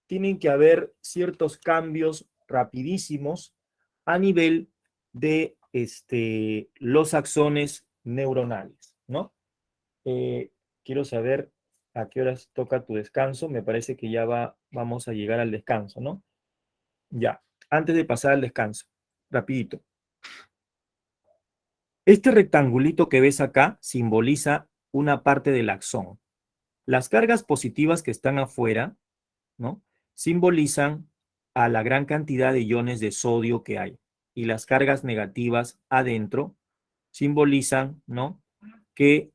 [SPEAKER 4] tienen que haber ciertos cambios rapidísimos a nivel de los axones neuronales, ¿no? Quiero saber a qué horas toca tu descanso. Me parece que ya vamos a llegar al descanso, ¿no? Ya, antes de pasar al descanso, rapidito. Este rectangulito que ves acá simboliza una parte del axón. Las cargas positivas que están afuera, ¿no? simbolizan a la gran cantidad de iones de sodio que hay. Y las cargas negativas adentro simbolizan, ¿no? que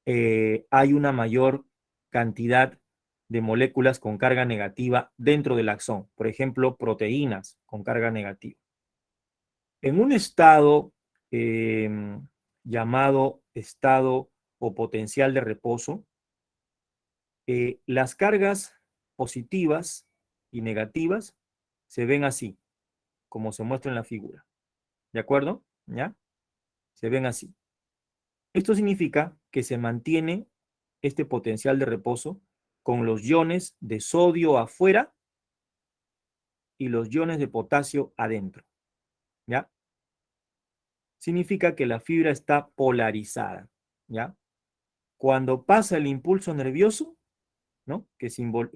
[SPEAKER 4] hay una mayor cantidad de moléculas con carga negativa dentro del axón. Por ejemplo, proteínas con carga negativa. En un estado llamado estado o potencial de reposo, las cargas positivas y negativas se ven así, como se muestra en la figura. ¿De acuerdo? ¿Ya? Se ven así. Esto significa que se mantiene este potencial de reposo con los iones de sodio afuera y los iones de potasio adentro. ¿Ya? Significa que la fibra está polarizada. ¿Ya? Cuando pasa el impulso nervioso, ¿no? Que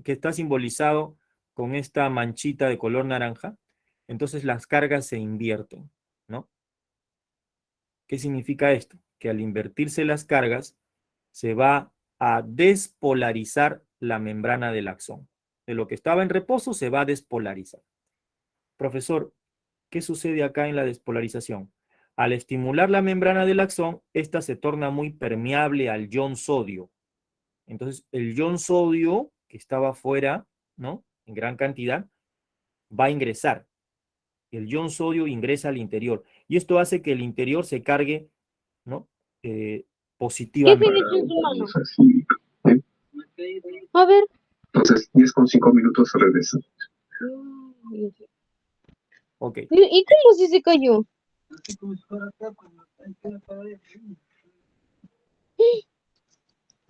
[SPEAKER 4] está simbolizado con esta manchita de color naranja, entonces las cargas se invierten, ¿no? ¿Qué significa esto? Que al invertirse las cargas, se va a despolarizar la membrana del axón. De lo que estaba en reposo se va a despolarizar. Profesor, ¿qué sucede acá en la despolarización? Al estimular la membrana del axón, esta se torna muy permeable al ion sodio. Entonces, el ion sodio que estaba afuera, ¿no? En gran cantidad, va a ingresar. El ion sodio ingresa al interior. Y esto hace que el interior se cargue, ¿no?
[SPEAKER 7] ¿Qué
[SPEAKER 4] Positivamente.
[SPEAKER 7] tiene en su mano? A ver.
[SPEAKER 8] Entonces, 10:05 regresa.
[SPEAKER 4] Ok.
[SPEAKER 7] ¿Y cómo si se cayó?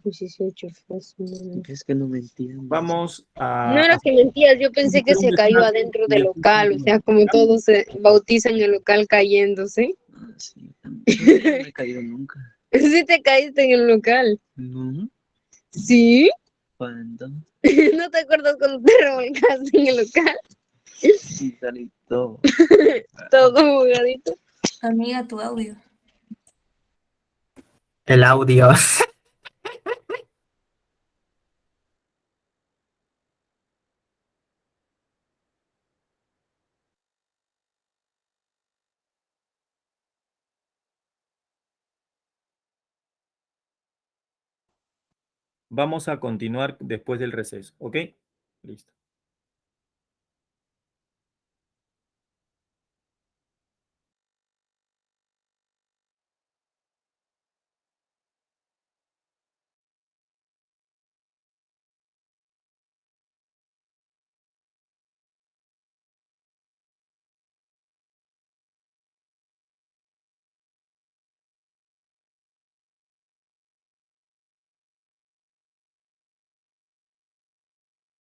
[SPEAKER 7] Pues sí se ha hecho fácil.
[SPEAKER 9] Es que no me entiendo.
[SPEAKER 4] Vamos
[SPEAKER 7] No
[SPEAKER 4] a
[SPEAKER 7] era que mentías, yo pensé que
[SPEAKER 4] hacer un
[SPEAKER 7] se cayó
[SPEAKER 4] desastre
[SPEAKER 7] adentro
[SPEAKER 4] y
[SPEAKER 7] del local, o sea, como todos se bautizan el local cayéndose.
[SPEAKER 9] Ah, sí, también. No me he caído nunca.
[SPEAKER 7] Sí te caíste en el local.
[SPEAKER 9] No,
[SPEAKER 7] ¿Sí?
[SPEAKER 9] cuando
[SPEAKER 7] ¿No te acuerdas cuando te revolcaste en el local?
[SPEAKER 9] sí salí todo.
[SPEAKER 7] Todo como jugadito.
[SPEAKER 10] Amiga, tu audio.
[SPEAKER 5] El audio.
[SPEAKER 4] Vamos a continuar después del receso, ¿ok? Listo.